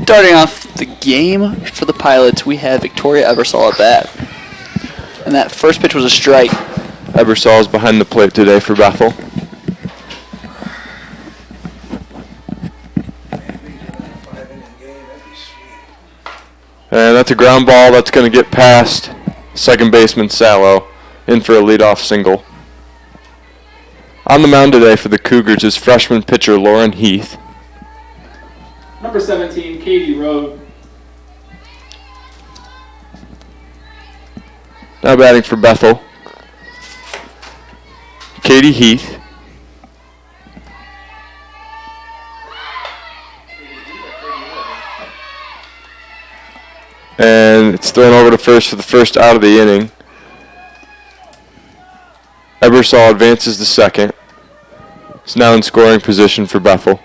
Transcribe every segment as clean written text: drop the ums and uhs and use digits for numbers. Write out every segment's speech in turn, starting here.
Starting off the game for the Pilots, we have Victoria Ebersol at bat. And that first pitch was a strike. Ebersol is behind the plate today for Bethel. And that's a ground ball that's going to get past second baseman Sallow, in for a leadoff single. On the mound today for the Cougars is freshman pitcher Lauren Heath. Number 17, Katie Rode. Now batting for Bethel, Katie Heath. And it's thrown over to first for the first out of the inning. Ebersol advances to second. It's now in scoring position for Bethel.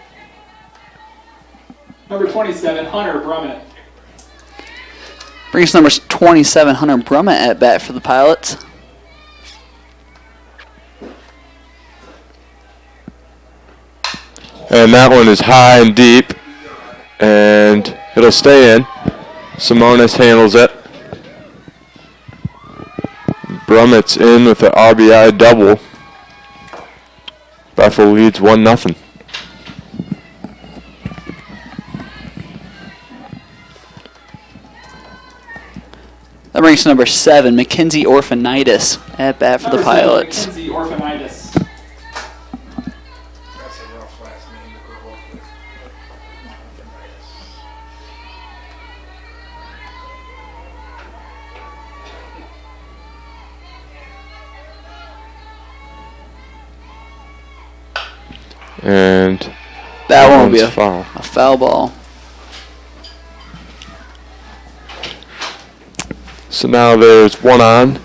Number 27, Hunter Brummett. Brings number 27, Hunter Brummett at bat for the Pilots. And that one is high and deep, and it'll stay in. Simonis handles it. Brummett's in with an RBI double. Bethel leads 1-0. That brings number 7, Mackenzie Orphanitis at bat for the Pilots. Mackenzie Orphanitis. That's a rough last name to grow up with. And that won't be a foul ball. So now there's one on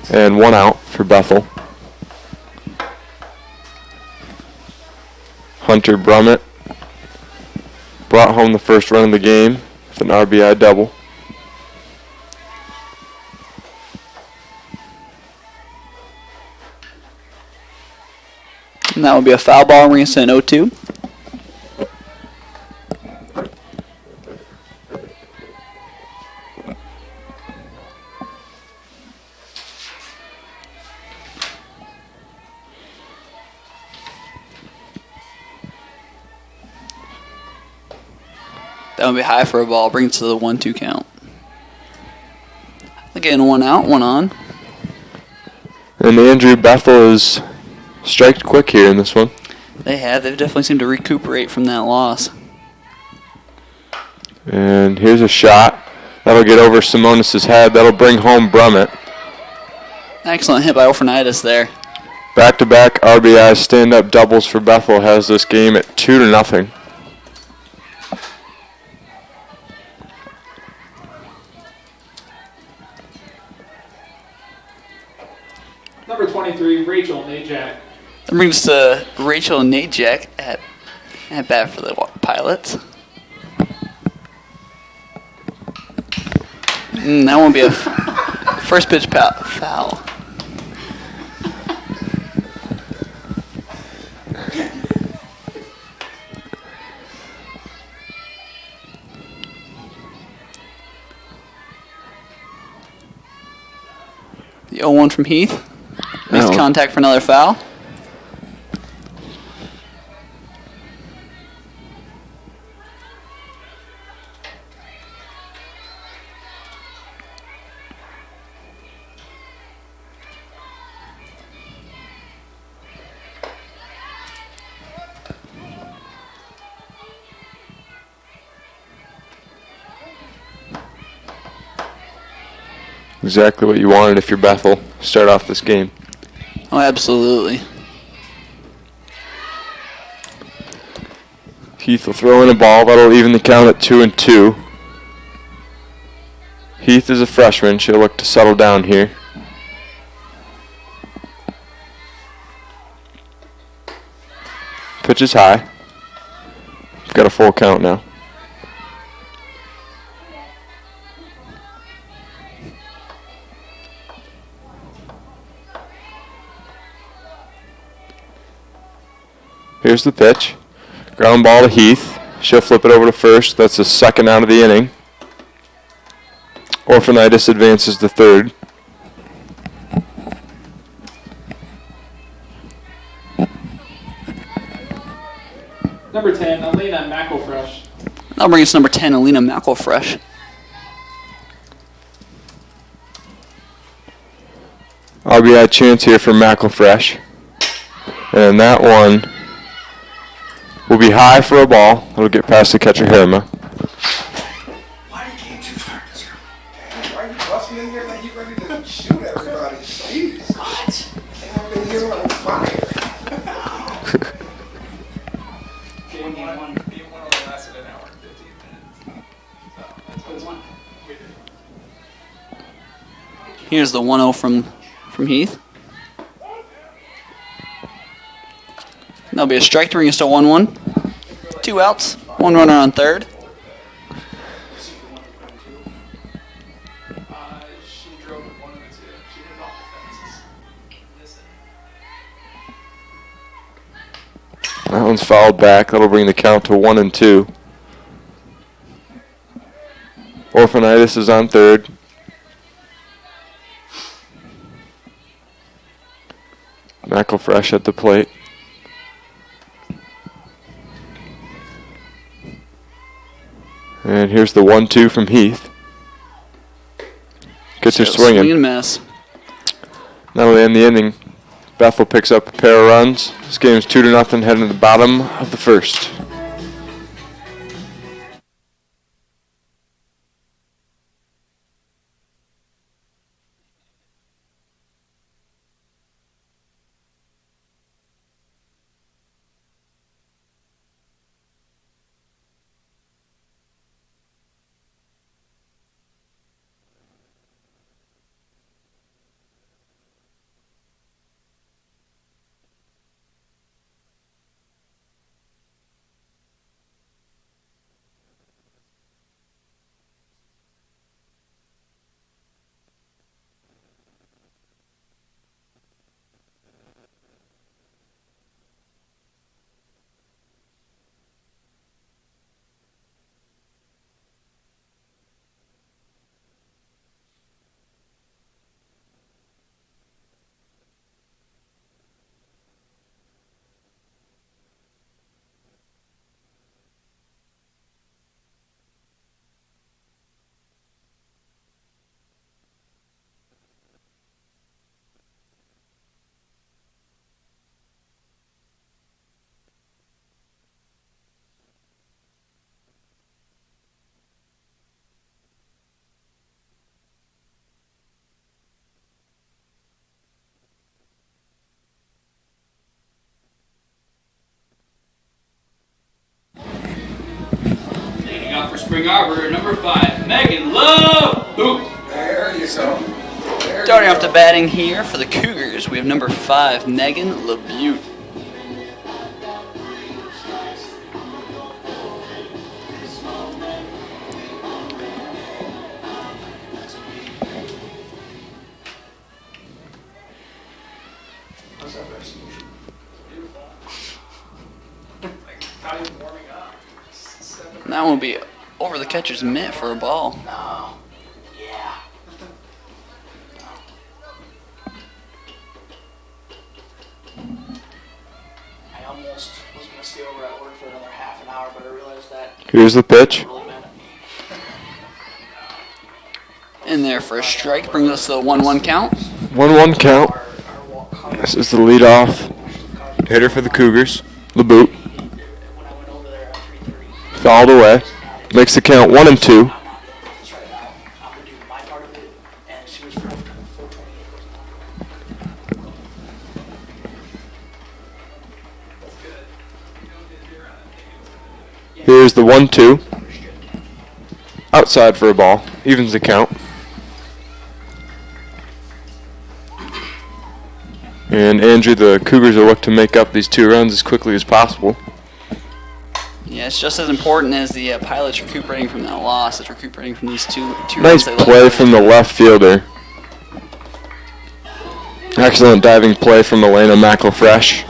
and one out for Bethel. Hunter Brummett brought home the first run of the game with an RBI double. And that will be a foul ball, brings to an 0-2. That would be high for a ball, brings it to the 1-2 count. Again, one out, one on. And Andrew Bethel is striked quick here in this one. They've definitely seemed to recuperate from that loss. And here's a shot. That'll get over Simonis' head. That'll bring home Brummett. Excellent hit by Orphanitis there. Back-to-back RBI stand-up doubles for Bethel has this game at 2-0. Number 23, Rachel Najak. That brings us to Rachel Najak at bat for the Pilots. That won't be a first pitch foul. The 0-1 from Heath. Makes contact for another foul. Exactly what you wanted if you're Bethel. Start off this game. Oh, absolutely. Heath will throw in a ball. That'll even the count at 2-2. Heath is a freshman. She'll look to settle down here. Pitch is high. Got a full count now. Here's the pitch. Ground ball to Heath. She'll flip it over to first. That's the second out of the inning. Orphanitis advances to third. Number 10, Alina McElfresh. That'll bring us number 10, Alina McElfresh. RBI chance here for McElfresh. And that one will be high for a ball. It'll get past the catcher, Herma. Why you came too far? Why are you busting in here like you ready to shoot everybody? Jeez. What? I've been here on fire. Game one only lasted an hour and 15 minutes. So that's what it's one. Here's the 1-0 from Heath. That'll be a strike to bring us to 1-1. 2 outs, 1 runner on third. She drove with one of the two. She hit off the fences. That one's fouled back. That'll bring the count to 1-2. Orphanitis is on third. McElfresh at the plate. And here's the 1-2 from Heath. Gets her swinging. Swing and miss. That'll end the inning. Bethel picks up a pair of runs. This game's 2-0 heading to the bottom of the first. For Spring Arbor, number 5, Megan LEBUT. There you go. Starting off the batting here for the Cougars, we have number 5, Megan LEBUT. That one will be over the catcher's mitt for a ball. Yeah. I almost was going to stay over at work for another half an hour, but I realized that Here's the pitch. really meant it. In there for a strike, brings us to the 1-1 count. 1-1 count. This is the leadoff hitter for the Cougars, LEBUT. When I went over there at 3:30, Fouled away. Makes the count 1-2. I'm not in the office right now. I'm going to do my part of it, and she was 428. Here's the 1-2. Outside for a ball. Evens the count. And Andrew, the Cougars will look to make up these 2 runs as quickly as possible. Yeah, it's just as important as the Pilots recuperating from that loss. It's recuperating from these two Nice runs they let play go. from the left fielder. Excellent diving play from Elena McElfresh.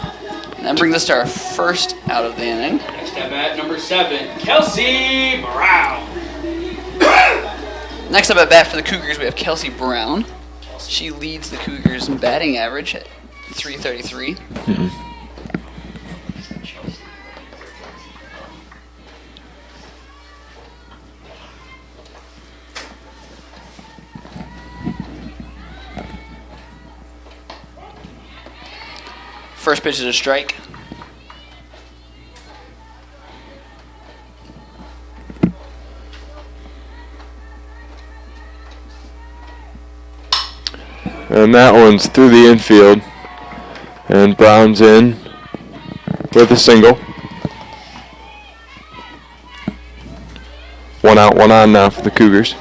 And that brings us to our first out of the inning. Next up at number 7, Kelsey Brown. Next up at bat for the Cougars, we have Kelsey Brown. She leads the Cougars in batting average at .333. First pitch is a strike. And that one's through the infield. And Brown's in with a single. 1 out, 1 on now for the Cougars.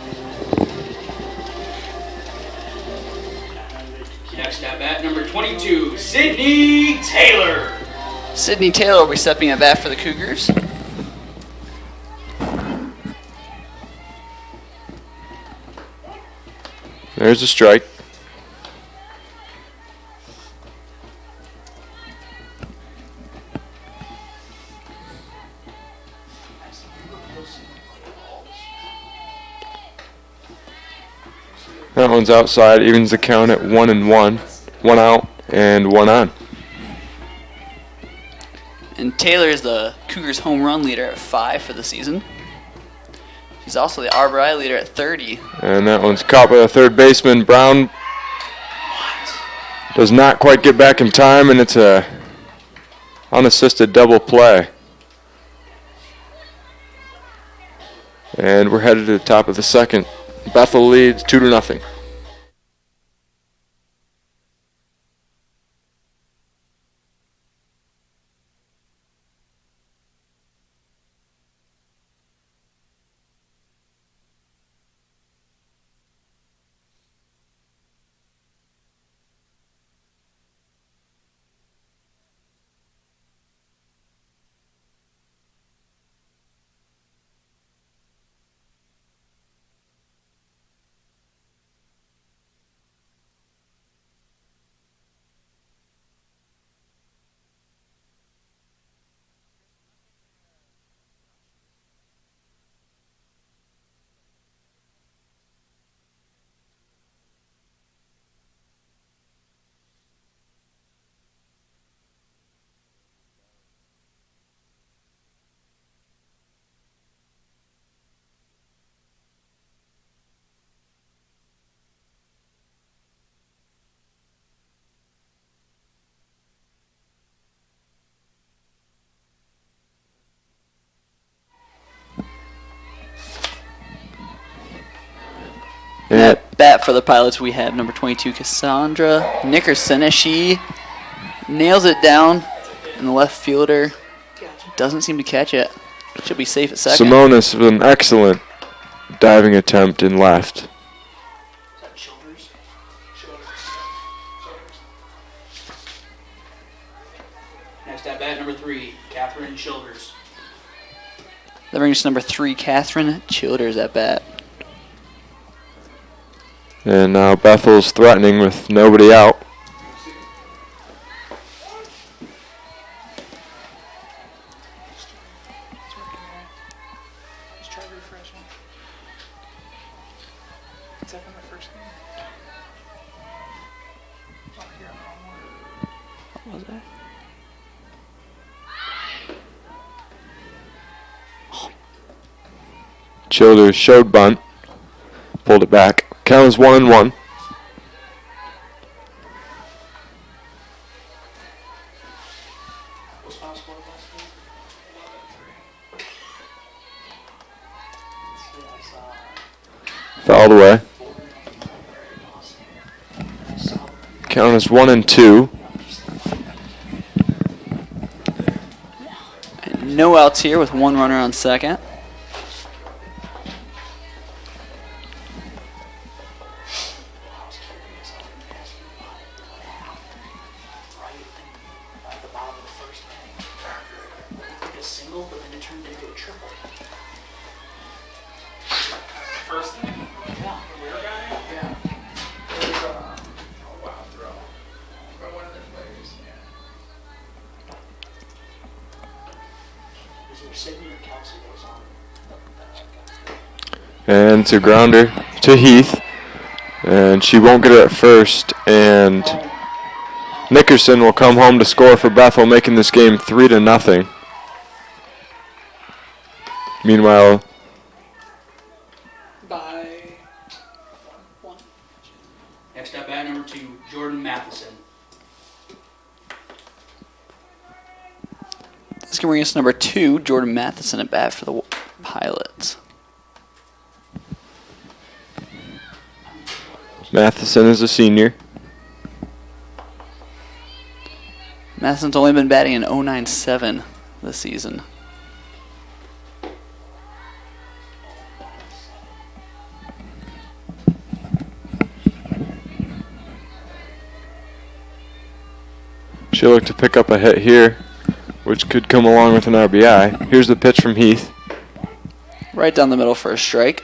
Next up at number 22, Sydney Taylor. Sydney Taylor will be stepping at bat for the Cougars. There's a strike. That one's outside, evens the count at 1-1. 1 out and 1 on. And Taylor is the Cougars home run leader at 5 for the season. She's also the RBI leader at 30. And that one's caught by the third baseman. Brown does not quite get back in time, and it's a unassisted double play. And we're headed to the top of the second. Bethel leads 2-0. At bat for the Pilots, we have number 22, Cassandra Nickerson, as she nails it down, and the left fielder doesn't seem to catch it. She'll be safe at second. Simonis with an excellent diving attempt in left. Is that Childers? Next up at number 3, Catherine Childers. That brings us to number 3, Catherine Childers at bat. And now Bethel's threatening with nobody out. Let's try refreshing. Is that from the first game? Oh, here, I'm on one. What was that? Childers showed bunt. Pulled it back. Count is 1-1. What's final score last game? 11-3. Fouled away. Count is 1-2. And no outs here with one runner on second. First thing? Yeah. Rear guy? Yeah. It was, oh wow, throw. By one of their players, yeah. either Sydney or Kelsey goes on. And it's a grounder to Heath. And she won't get it at first. And Nickerson will come home to score for Bethel, making this game 3-0. Meanwhile, By 1. Next up at number 2, Jordan Mathison. This can bring us number 2, Jordan Mathison at bat for the Pilots. Mathison is a senior. Matheson's only been batting in .097 this season. She'll look to pick up a hit here, which could come along with an RBI. Here's the pitch from Heath. Right down the middle for a strike.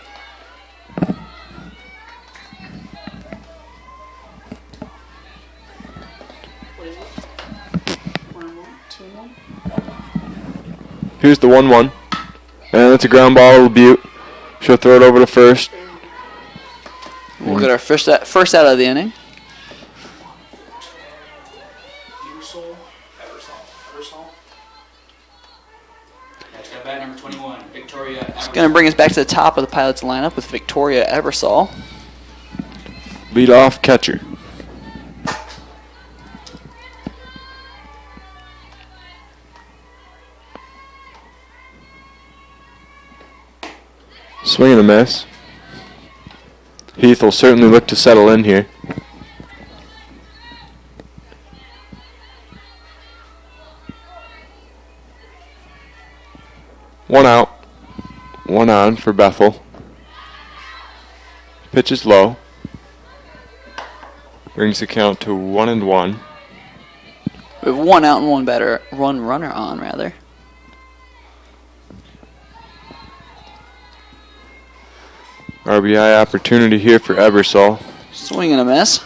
What is it? 1-1, 2-1. Here's the 1-1. And it's a ground ball to LEBUT. She'll throw it over to first. We'll get our first out of the inning. Eversol. Next up at number 21, Victoria It's going to bring us back to the top of the Pilots lineup with Victoria Ebersol. Lead off catcher. Swing and a miss. Heath will certainly look to settle in here. One out. One on for Bethel. Pitch is low. Brings the count to 1-1. We have 1 out and 1 runner on, rather. RBI opportunity here for Ebersol. Swing and a miss.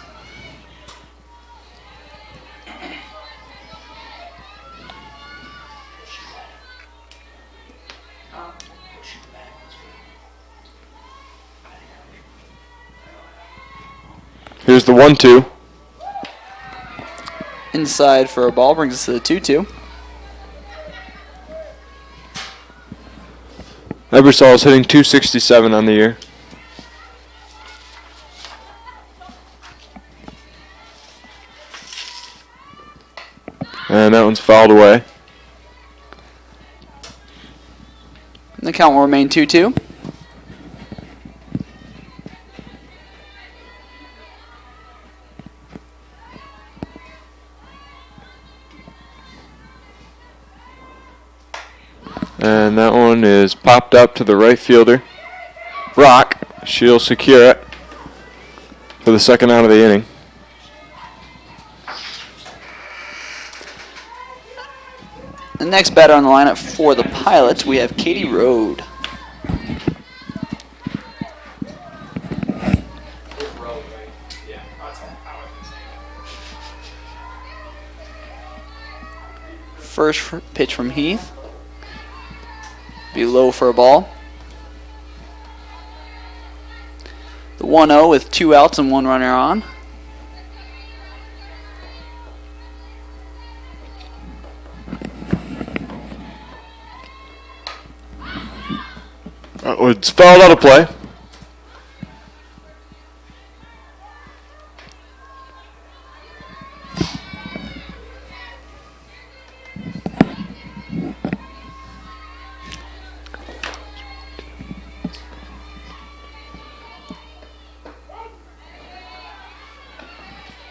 Here's the 1-2. Inside for a ball brings us to the 2-2. Ebersol is hitting .267 on the year. And that one's fouled away. And the count will remain 2-2. And that one is popped up to the right fielder. Rock. She'll secure it for the second out of the inning. The next batter on the lineup for the Pilots, we have Katie Rode. First pitch from Heath. Be low for a ball. The 1-0 with 2 outs and 1 runner on. It's fouled out of play.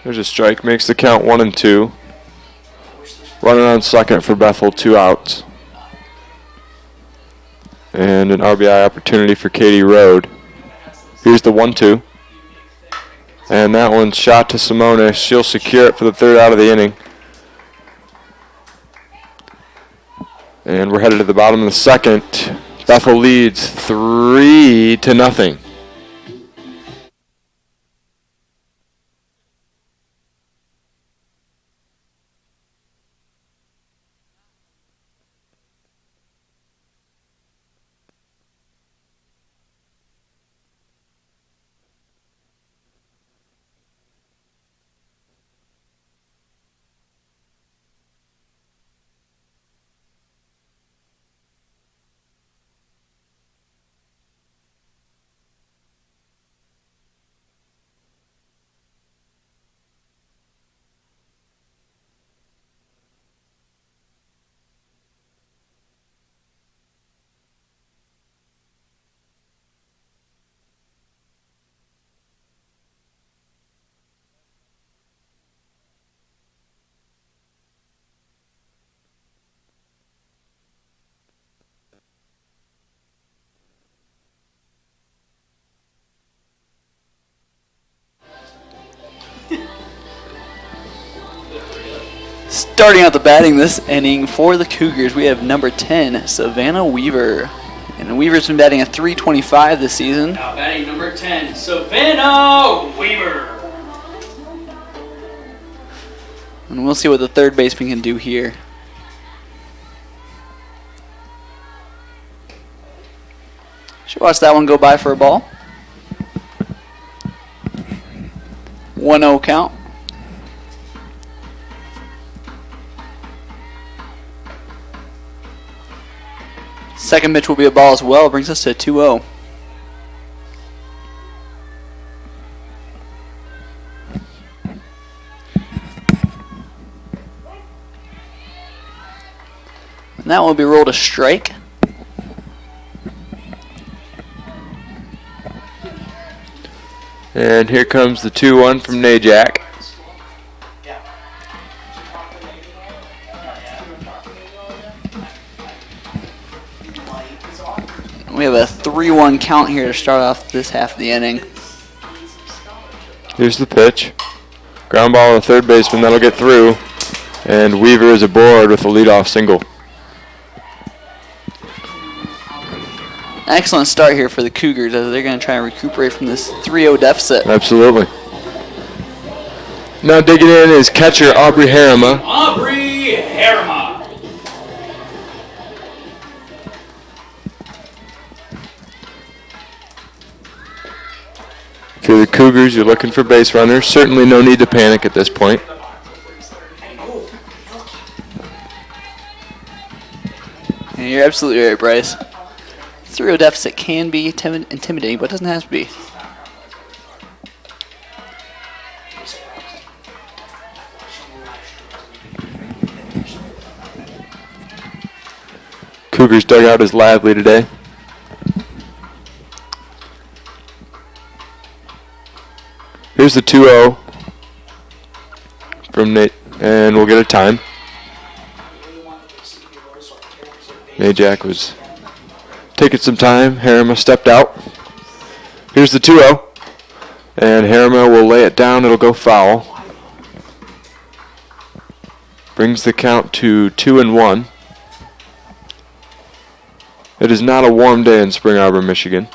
There's a strike, makes the count 1-2. Running on second for Bethel, 2 outs. And an RBI opportunity for Katie Rode. Here's the 1-2. And that one's shot to Simone. She'll secure it for the third out of the inning. And we're headed to the bottom of the second. Bethel leads 3-0. Starting out the batting this inning for the Cougars, we have number 10, Savannah Weaver. And Weaver's been batting at .325 this season. Now batting number 10, Savannah Weaver. And we'll see what the third baseman can do here. Should watch that one go by for a ball. 1-0 count. Second pitch will be a ball as well. Brings us to 2-0. And that will be rolled a strike. And here comes the 2-1 from Najak. We have a 3-1 count here to start off this half of the inning. Here's the pitch. Ground ball to third baseman. That'll get through. And Weaver is aboard with a leadoff single. Excellent start here for the Cougars as they're going to try and recuperate from this 3-0 deficit. Absolutely. Now digging in is catcher Aubrey Harima. Aubrey Harima. If you're the Cougars, you're looking for base runners. Certainly no need to panic at this point. And you're absolutely right, Bryce. 3-0 deficit can be intimidating, but it doesn't have to be. Cougars dugout is lively today. Here's the 2-0 from Nate, and we'll get a time. Najak was taking some time. Harima stepped out. Here's the 2-0, and Harima will lay it down. It'll go foul. Brings the count to 2-1. It is not a warm day in Spring Arbor, Michigan.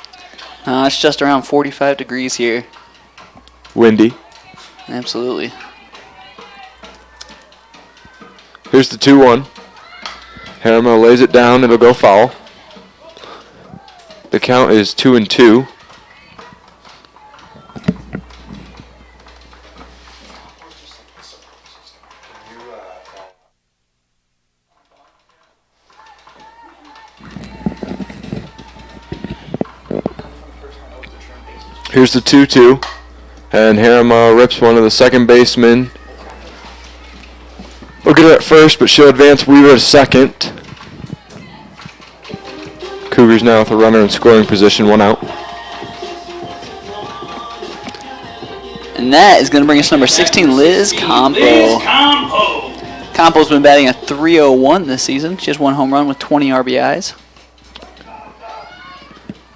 It's just around 45 degrees here. Windy. Absolutely. Here's the 2-1. Harima lays it down. It'll go foul. The count is 2-2. Here's the 2-2. And Harima rips one of the second basemen. Look at her at first, but she'll advance Weaver to second. Cougars now with a runner in scoring position, 1 out. And that is going to bring us number 16, Liz Campo. Campo's been batting a .301 this season. She has 1 home run with 20 RBIs.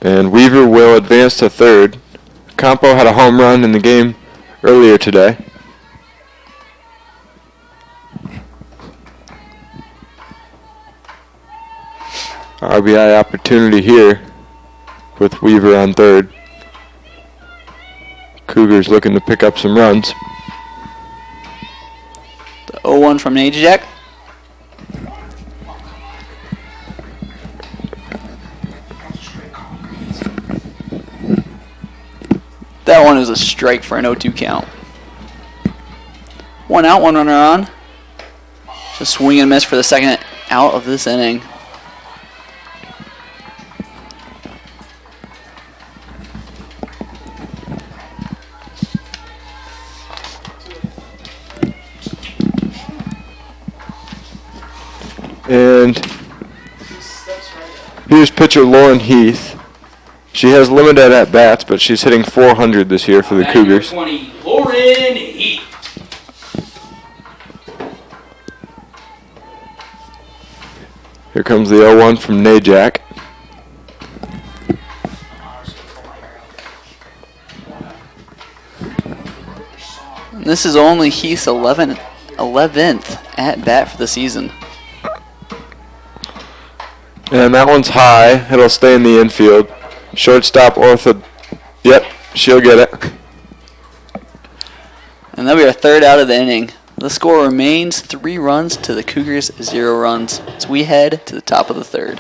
And Weaver will advance to third. Campo had a home run in the game earlier today. RBI opportunity here with Weaver on third. Cougars looking to pick up some runs. The 0-1 from Najak. That one is a strike for an 0-2 count. 1 out, 1 runner on. Just swing and miss for the second out of this inning. And here's pitcher Lauren Heath. She has limited at-bats, but she's hitting .400 this year for the Cougars. 20, Lauren Heath. Here comes the 0-1 from Najak. And this is only Heath's 11th 11th at bat for the season. And that one's high. It'll stay in the infield. Shortstop Ortho. Yep, she'll get it. And that'll be our third out of the inning. The score remains 3 runs to the Cougars, 0 runs. As we head to the top of the third.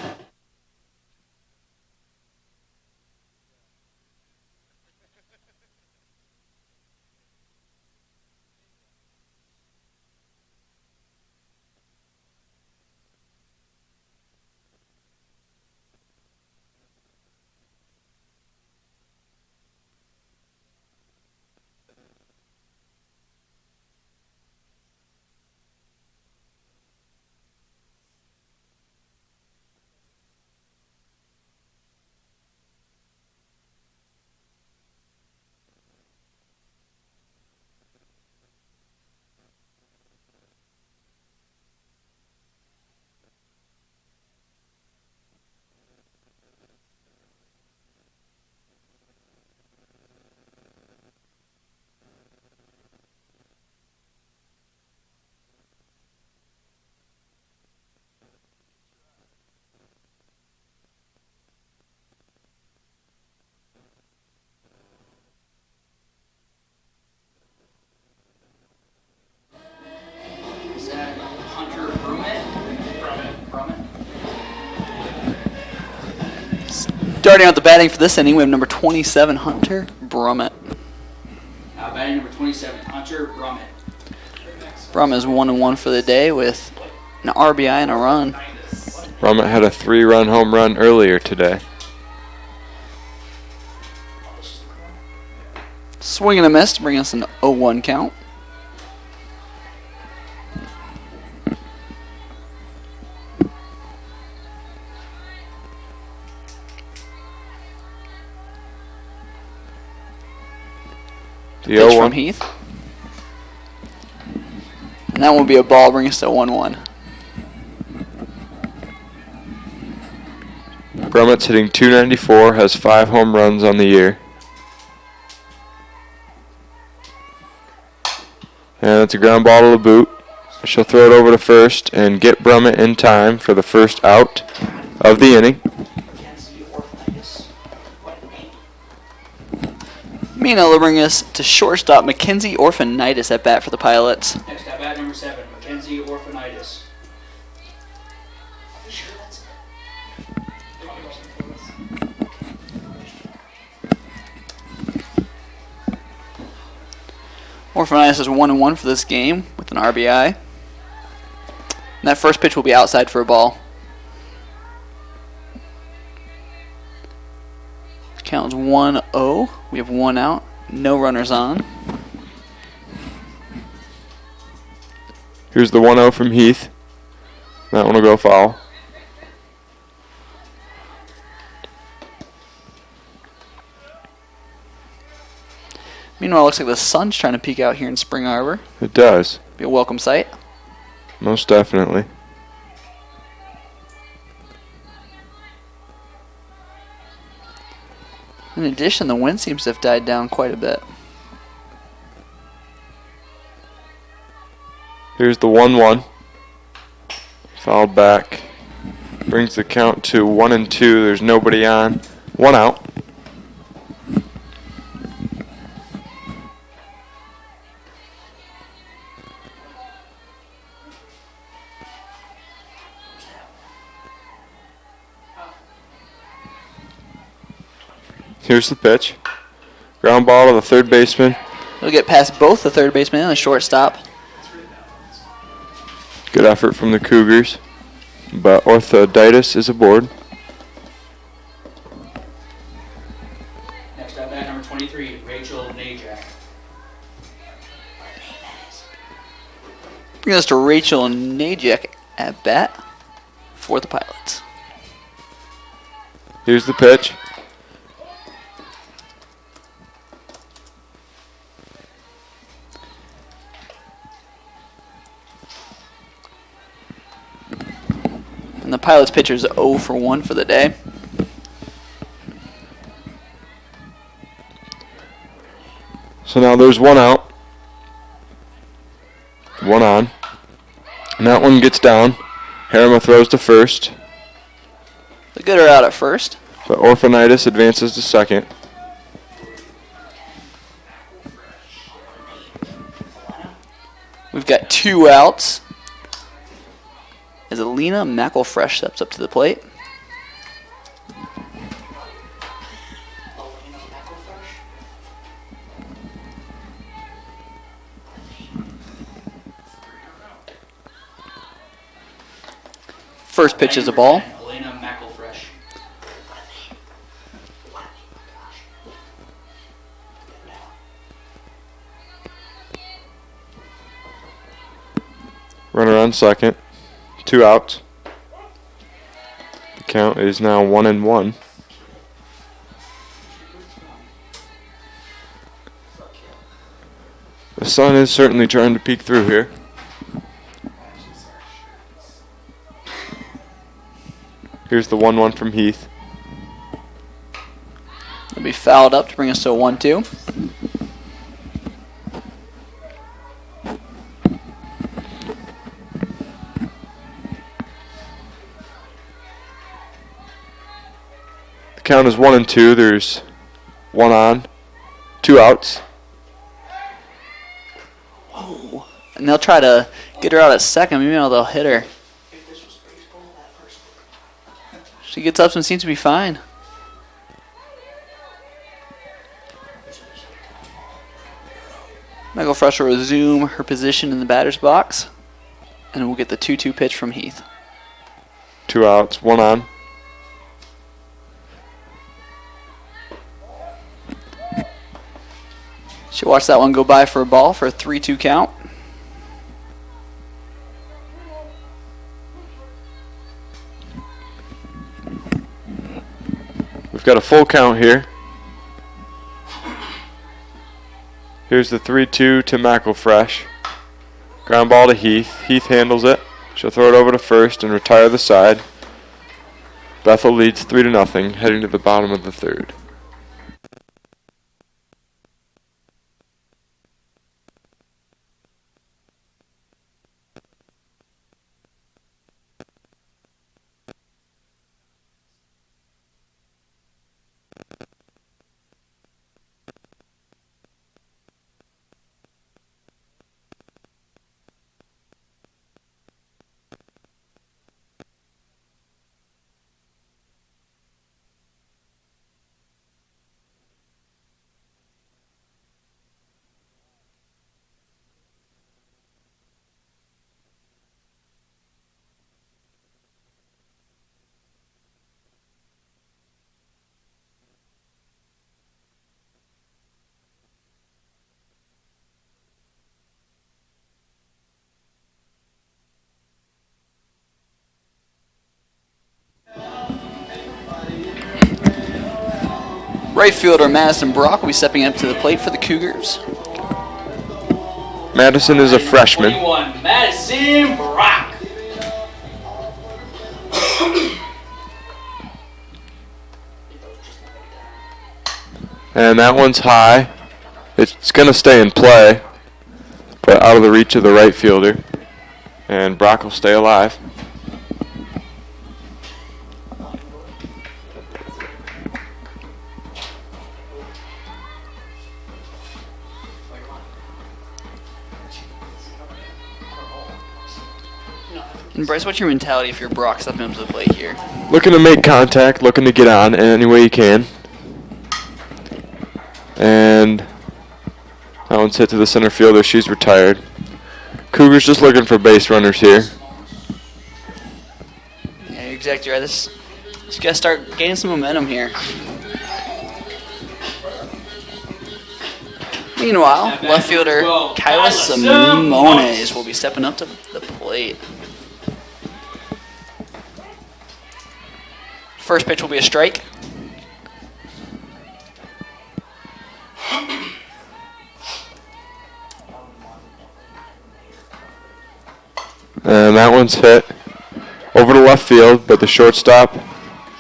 Is that Hunter Brummett? Starting out the batting for this inning, we have number 27, Hunter Brummett. Batting number 27, Hunter Brummett. Brummett is 1-1 for the day with an RBI and a run. Brummett had a 3-run home run earlier today. Swing and a miss to bring us an 0-1 count. The Pitch 0-1. from Heath. And that will be a ball, bring us to 1-1. Brummett's hitting .294, has 5 home runs on the year. And it's a ground ball to LEBUT. She'll throw it over to first and get Brummett in time for the first out of the inning. Meanwhile, they'll bring us to shortstop Mackenzie Orphanitis at bat for the Pilots. Next at bat number 7, Mackenzie Orphanitis. Orphanitis is 1-1 for this game with an RBI. And that first pitch will be outside for a ball. Count is 1-0. We have 1 out. No runners on. Here's the 1-0 from Heath. That one will go foul. Meanwhile, it looks like the sun's trying to peek out here in Spring Arbor. It does. Be a welcome sight. Most definitely. In addition, the wind seems to have died down quite a bit. Here's the 1-1. Fouled back. Brings the count to 1-2. There's nobody on. 1 out. Here's the pitch. Ground ball to the third baseman. It'll get past both the third baseman and the shortstop. Good effort from the Cougars. But Orthoditis is aboard. Next at bat number 23, Rachel Najak. Bring us to Rachel Najek at bat for the Pilots. Here's the pitch. And the Pilots pitcher is 0 for 1 for the day. So now there's 1 out. 1 one on. And that one gets down. Harriman throws to first. The gooder out at first. But Orphanitis advances to second. We've got 2 outs. As Alina McElfresh steps up to the plate. First pitch is a ball. Elena McElfresh. Runner on second. 2 outs. The count is now 1-1. The sun is certainly trying to peek through here. Here's the 1-1 from Heath. It'll be fouled up to bring us to a 1-2. The count is 1-2. There's 1 on, 2 outs. Whoa. And they'll try to get her out at second. Maybe they'll hit her. She gets up and seems to be fine. McElfresh will resume her position in the batter's box. And we'll get the 2-2 pitch from Heath. 2 outs, 1 on. She'll watch that one go by for a ball for a 3-2 count. We've got a full count here. Here's the 3-2 to McElfresh. Ground ball to Heath. Heath handles it. She'll throw it over to first and retire the side. Bethel leads 3-0, heading to the bottom of the third. Right fielder Madison Brock will be stepping up to the plate for the Cougars. Madison is a freshman. 21, Madison Brock. And that one's high. It's going to stay in play, but out of the reach of the right fielder. And Brock will stay alive. And Bryce, what's your mentality if you're Brock stepping up to the plate here? Looking to make contact, looking to get on in any way you can. And that one's hit to the center fielder. She's retired. Cougars just looking for base runners here. Yeah, you're exactly right. Just got to start gaining some momentum here. Meanwhile, left fielder Kyla Simones will be stepping up to the plate. First pitch will be a strike. And that one's hit over to left field, but the shortstop,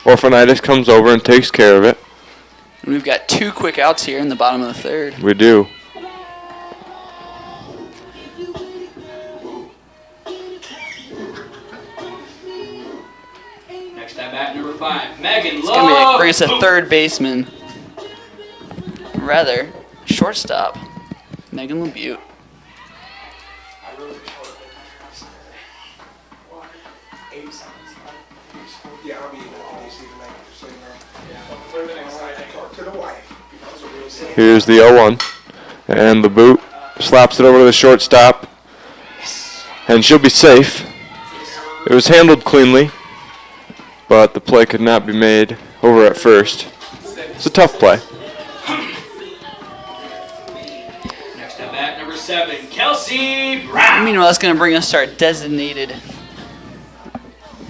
Orphanitis, comes over and takes care of it. And we've got 2 quick outs here in the bottom of the third. We do. Next at bat, number 5, Megan It's going to bring us a LEBUT. third baseman. Rather, shortstop, Megan LEBUT. I really wish I would have been on Saturday. 80 seconds. Yeah, I'll be in the AC tonight. Just so you know. Yeah, would have been exciting. Talk to the wife. That was a real scene. Here's the 0-1. And LEBUT slaps it over to the shortstop. And she'll be safe. It was handled cleanly, but the play could not be made over at first. It's a tough play. Next at bat, number 7, KELSEY Brown. Meanwhile, that's going to bring us to our designated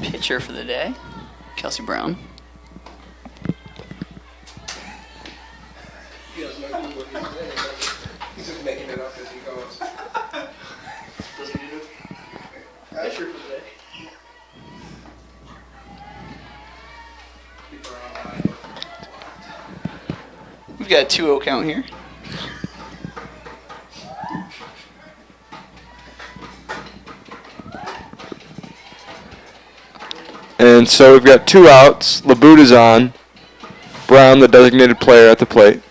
pitcher for the day, KELSEY Brown. He doesn't know what he's saying. He's just making it up as he goes. Doesn't need it. Pitcher for the day. People are online. We've got a 2-0 count here. And so we've got 2 outs. LEBUT is on. Brown, the designated player, at the plate.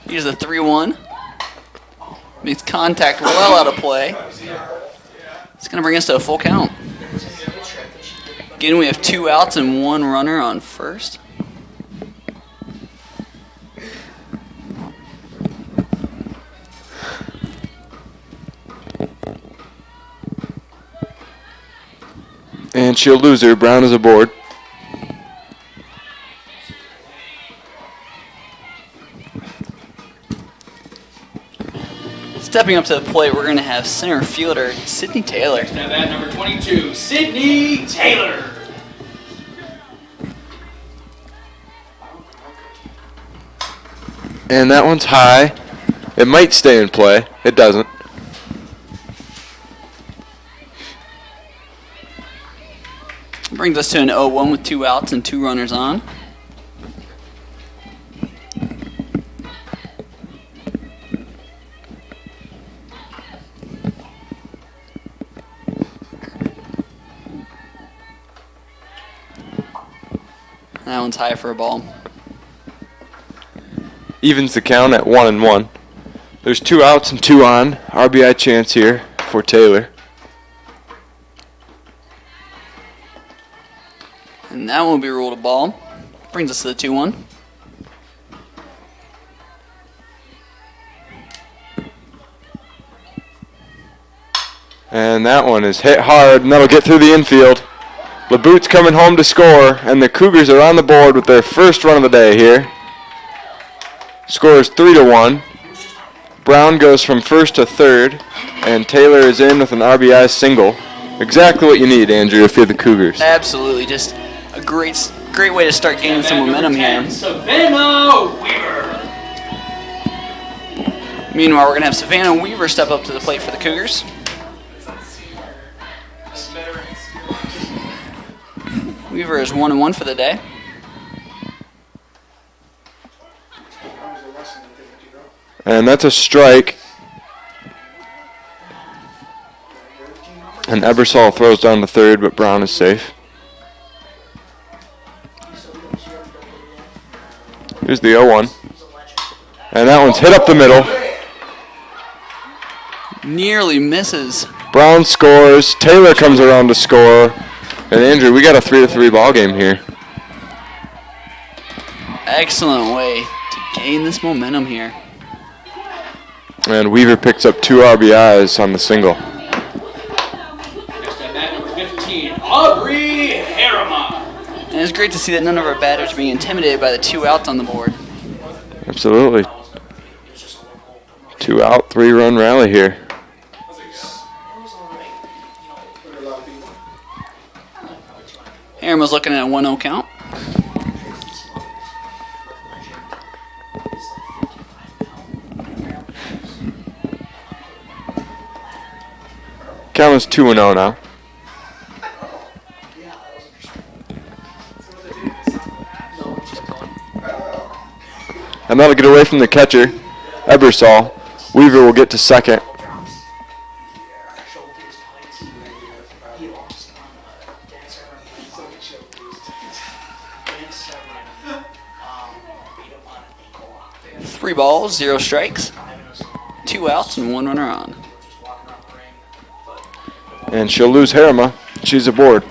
Here's the 3-1. Makes contact well out of play. It's going to bring us to a full count. Again, we have 2 outs and 1 runner on first. And she'll lose her. Brown is aboard. Stepping up to the plate, we're going to have center fielder Sydney Taylor. Next at bat, number 22, Sydney Taylor. And that one's high. It might stay in play. It doesn't. Brings us to an 0-1 with 2 outs and 2 runners on. That one's high for a ball. Evens the count at 1-1. There's 2 outs and 2 on. RBI chance here for Taylor. And that one will be ruled a ball. Brings us to the 2-1. And that one is hit hard, and that'll get through the infield. LEBUT's coming home to score, and the Cougars are on the board with their first run of the day here. Score is 3-1. Brown goes from first to third, and Taylor is in with an RBI single. Exactly what you need, Andrew, if you're the Cougars. Absolutely, just a great way to start gaining some momentum here. Savannah Weaver. Meanwhile, we're going to have Savannah Weaver step up to the plate for the Cougars. Weaver is 1-1 for the day. And that's a strike. And Ebersol throws down to third, but Brown is safe. Here's the 0-1. And that one's hit up the middle. Nearly misses. Brown scores. Taylor comes around to score. And Andrew, we got a 3-3 ball game here. Excellent way to gain this momentum here. And Weaver picks up 2 RBIs on the single. Next at bat, number 15, Aubrey Harriman. And it's great to see that none of our batters are being intimidated by the 2 outs on the board. Absolutely. 2 out, 3-run rally here. Aaron was looking at a 1-0 count. Count is 2-0 now. And that'll get away from the catcher, Ebersol. Weaver will get to second. He lost on Dan Severn. Dan Severn beat him on an ankle lock. 3 balls, 0 strikes, 2 outs, and 1 runner on. Just walking around the ring. But And she'll lose Harima. She's aboard.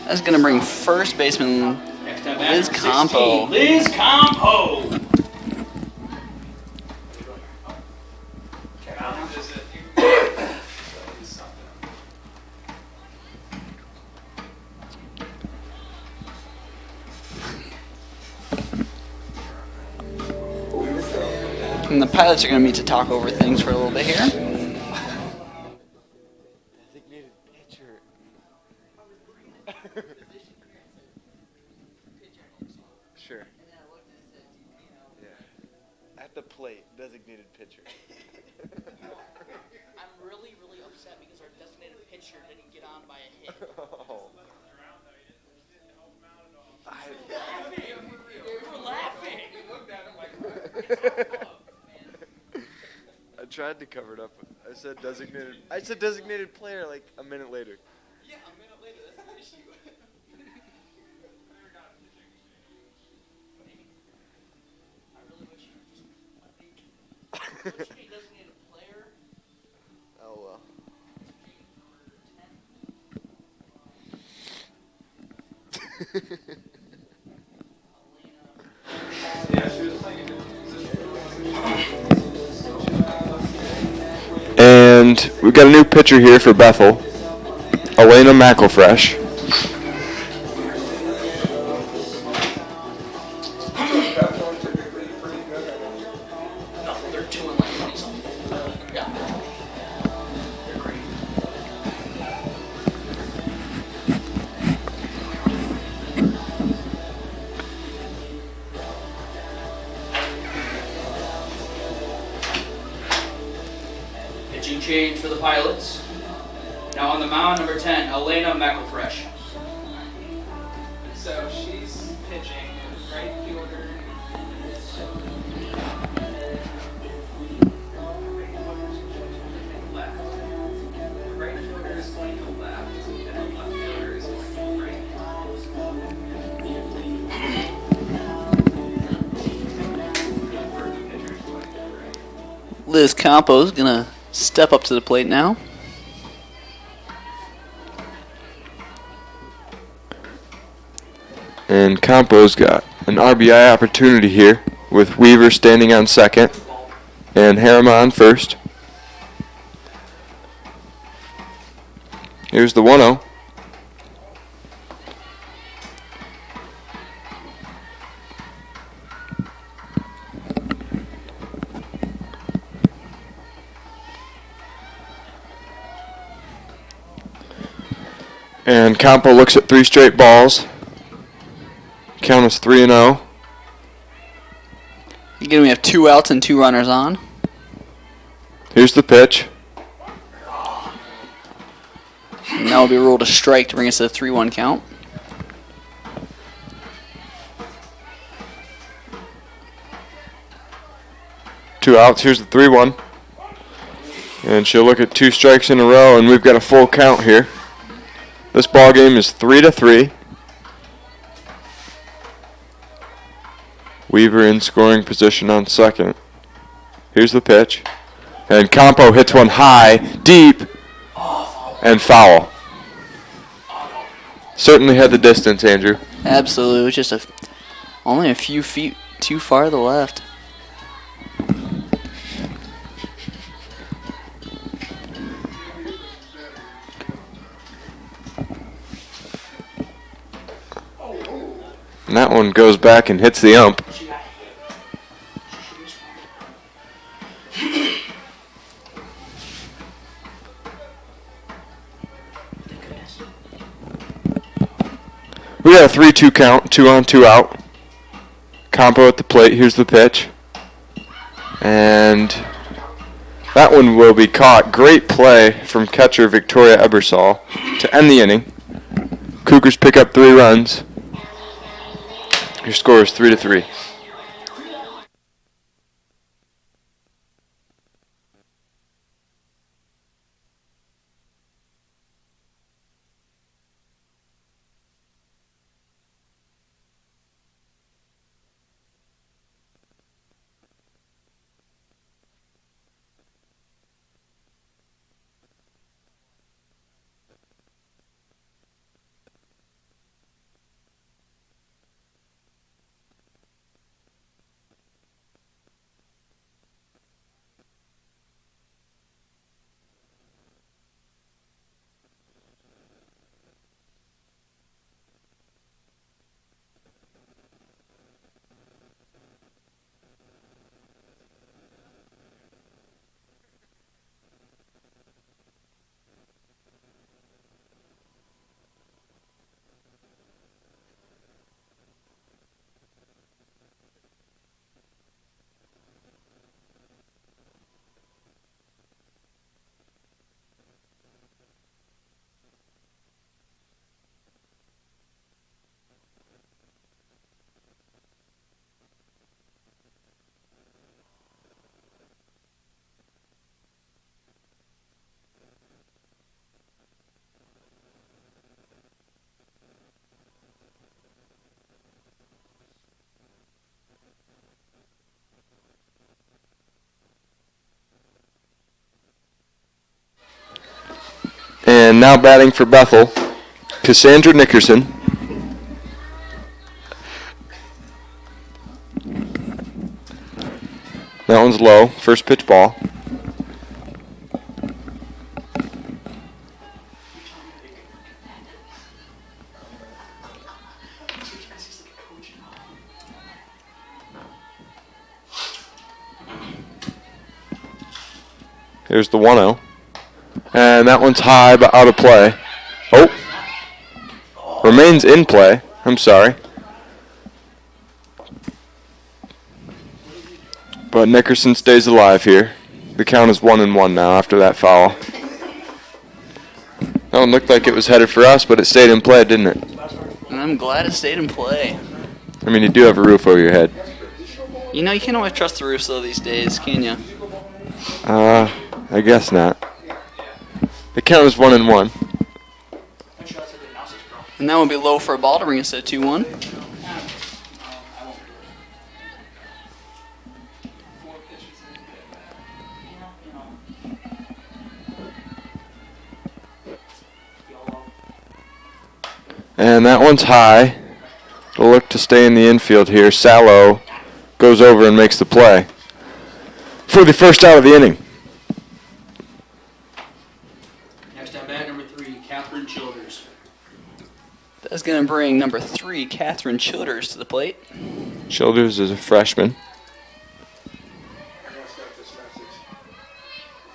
That's going to bring first baseman Next up, Liz number Campo. 16, Liz Campo. And the pilots are going to meet to talk over things for a little bit here. Designated pitcher. Sure. Yeah. At the plate, designated pitcher. I'm really, really upset because our designated pitcher didn't get on by a hit. Oh. We were laughing. I tried to cover it up. I said designated player like a minute later. Yeah, a minute later, that's the issue. I really wish you were just don't you be designated player? Oh well. And we've got a new pitcher here for Bethel, Elena McElfresh. No, they're 2 and like 20 something. Yeah. They're great. Pitching change for the pilots. Now on the mound, number 10, Elena McElfresh. So she's pitching right fielder. Left. The right fielder is going to left, and the left fielder is going to right. Or the pitcher is going to right. Liz Campo's going to step up to the plate now. And Campo's got an RBI opportunity here with Weaver standing on second and Harima on first. Here's the 1-0. And Campo looks at 3 straight balls. Count is 3-0. Again, we have 2 outs and 2 runners on. Here's the pitch. And that will be ruled a strike to bring us to the 3-1 count. Two outs. Here's the 3-1. And she'll look at 2 strikes in a row, and we've got a full count here. This ball game is 3-3. Weaver in scoring position on second. Here's the pitch. And Campo hits one high, deep, and foul. Certainly had the distance, Andrew. Absolutely. It was just only a few feet too far to the left. And that one goes back and hits the ump. She got hit. She should have We got a 3-2 count, 2 on, 2 out. Campo at the plate. Here's the pitch. And that one will be caught. Great play from catcher Victoria Ebersol to end the inning. Cougars pick up 3 runs. Your score is 3-3. And now batting for Bethel, Cassandra Nickerson. That one's low. First pitch ball. Here's the 1-0. And that one's high but out of play. Oh. Remains in play. I'm sorry. But Nickerson stays alive here. The count is 1-1 now after that foul. That one looked like it was headed for us, but it stayed in play, didn't it? And I'm glad it stayed in play. I mean, you do have a roof over your head. You know, you can't always trust the roofs though these days, can you? I guess not. The count is 1-1. And that would be low for a ball to bring us at 2-1. And that one's high. It'll look to stay in the infield here. Sallow goes over and makes the play for the first out of the inning. Next at bat, number 3, Catherine Childers. That's going to bring number 3, Catherine Childers, to the plate. Childers is a freshman. I gotta start this message.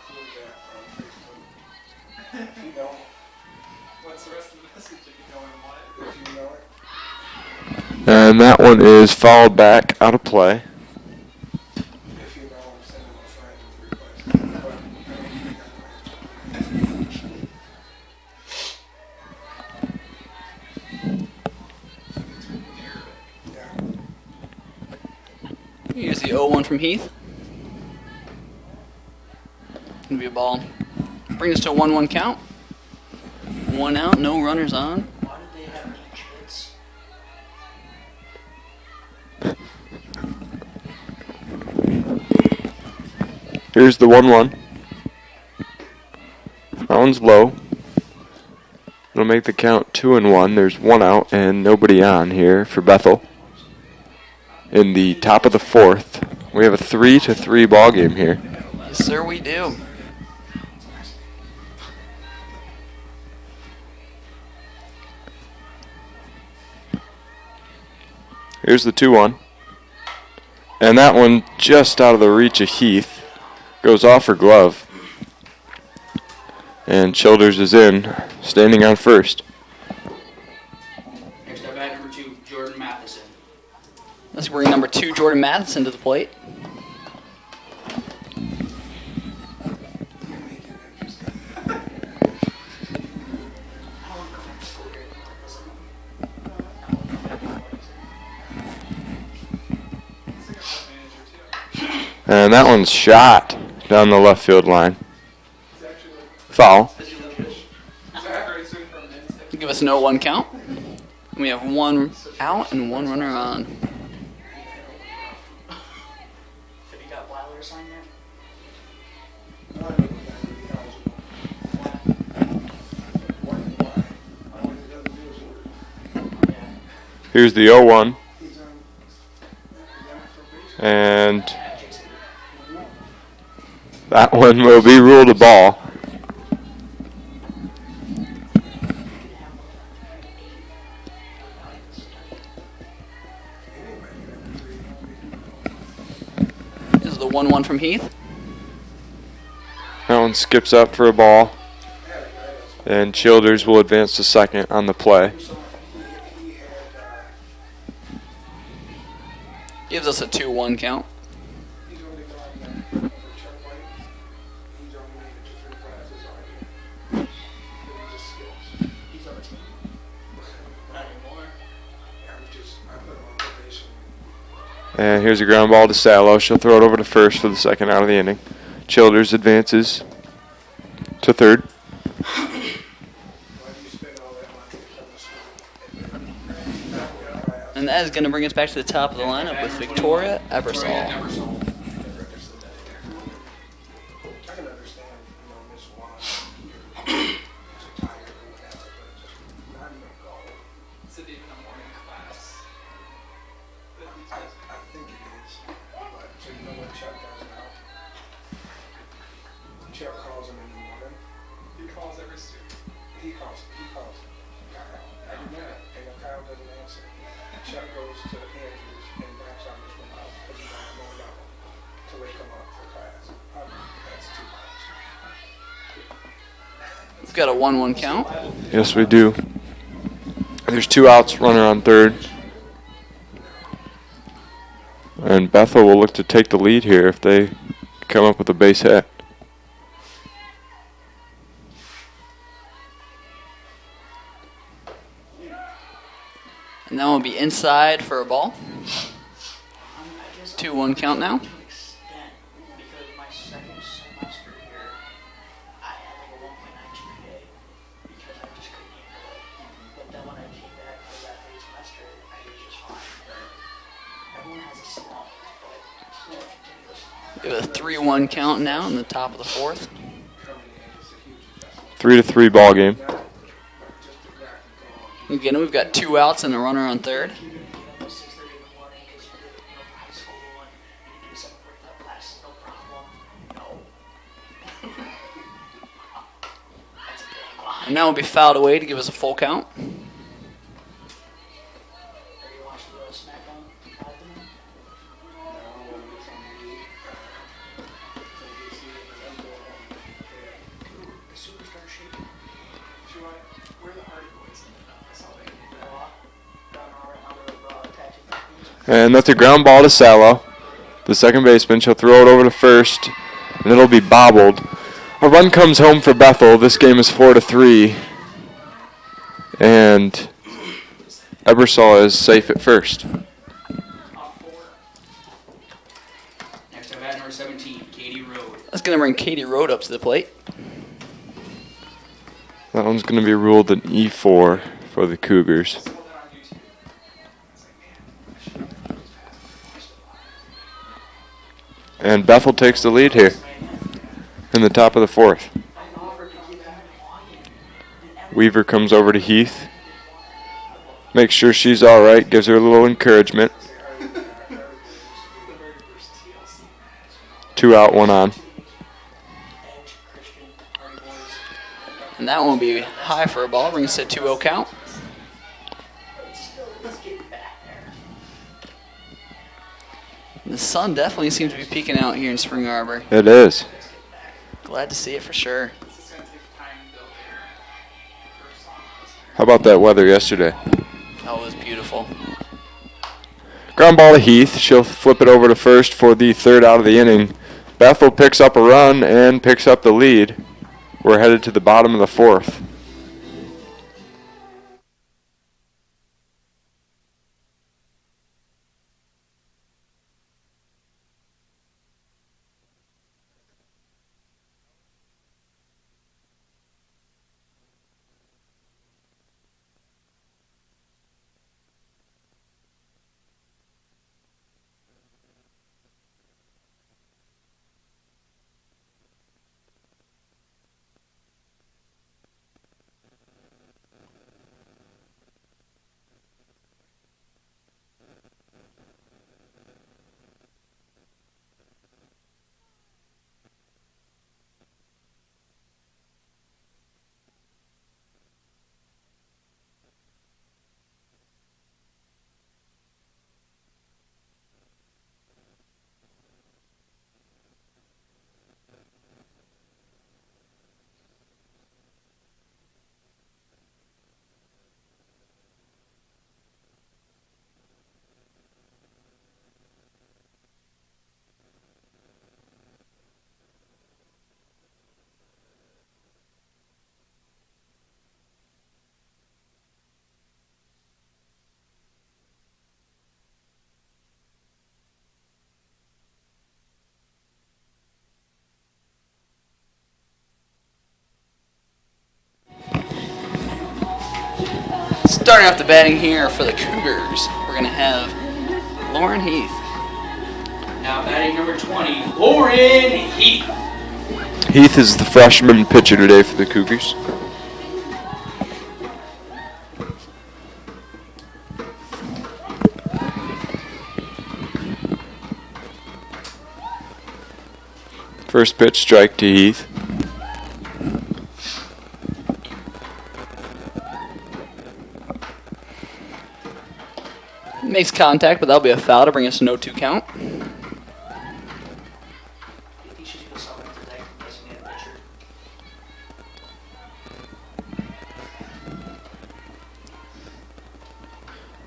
Include that on Facebook. If you know, What's the rest of the message if you know what? if you know it. And that one is fouled back out of play. If you know, I'm sending a friend request. But I don't think I know. Yeah. Here's the 0-1 from Heath. Gonna be a ball. Bring us to a 1-1 count. 1 out, no runners on. Why did they have each hits? Here's the 1-1. That one's low. It'll make the count 2-1. There's 1 out and nobody on here for Bethel. In the top of the 4th, we have a 3-3 ball game here. Yes, sir, we do. Here's the 2-1. And that one just out of the reach of Heath. Goes off her glove. And Childers is in, standing on first. Next at bat, number 2, Jordan Mathison. Let's bring number 2, Jordan Matheson, to the plate. And that one's shot down the left field line. Foul. Give us an 0-1 count. We have one out and one runner on. Have you got Wilder signed yet? Here's the 0-1. And that one will be ruled a ball. This is the 1-1 from Heath. That one skips up for a ball. And Childers will advance to second on the play. Gives us a 2-1 count. And here's a ground ball to Sallow. She'll throw it over to first for the second out of the inning. Childers advances to third. And that is going to bring us back to the top of the lineup with Victoria Ebersol. Got a 1-1 count. Yes, we do. There's 2 outs, runner on third. And Bethel will look to take the lead here if they come up with a base hit. And that will be inside for a ball. 2-1 count now. Give it a 3-1 count now in the top of the fourth. 3-3 ball game. Again, we've got 2 outs and a runner on third. And now will be fouled away to give us a full count. And that's a ground ball to Sallow. The second baseman, she'll throw it over to first, and it'll be bobbled. A run comes home for Bethel. This game is 4-3. And Ebersol is safe at first. Next up at number 17, Katie Road. That's going to bring Katie Road up to the plate. That one's going to be ruled an E4 for the Cougars. And Bethel takes the lead here in the top of the fourth. Weaver comes over to Heath. Makes sure she's all right, gives her a little encouragement. 2 out, 1 on. And that one will be high for a ball, brings us to 2-0 count. The sun definitely seems to be peeking out here in Spring Arbor. It is. Glad to see it for sure. How about that weather yesterday? That was beautiful. Ground ball to Heath. She'll flip it over to first for the third out of the inning. Bethel picks up a run and picks up the lead. We're headed to the bottom of the fourth. Starting off the batting here for the Cougars, we're going to have Lauren Heath. Now batting number 20, Lauren Heath. Heath is the freshman pitcher today for the Cougars. First pitch, strike to Heath. Makes contact, but that'll be a foul to bring us to no 2 count.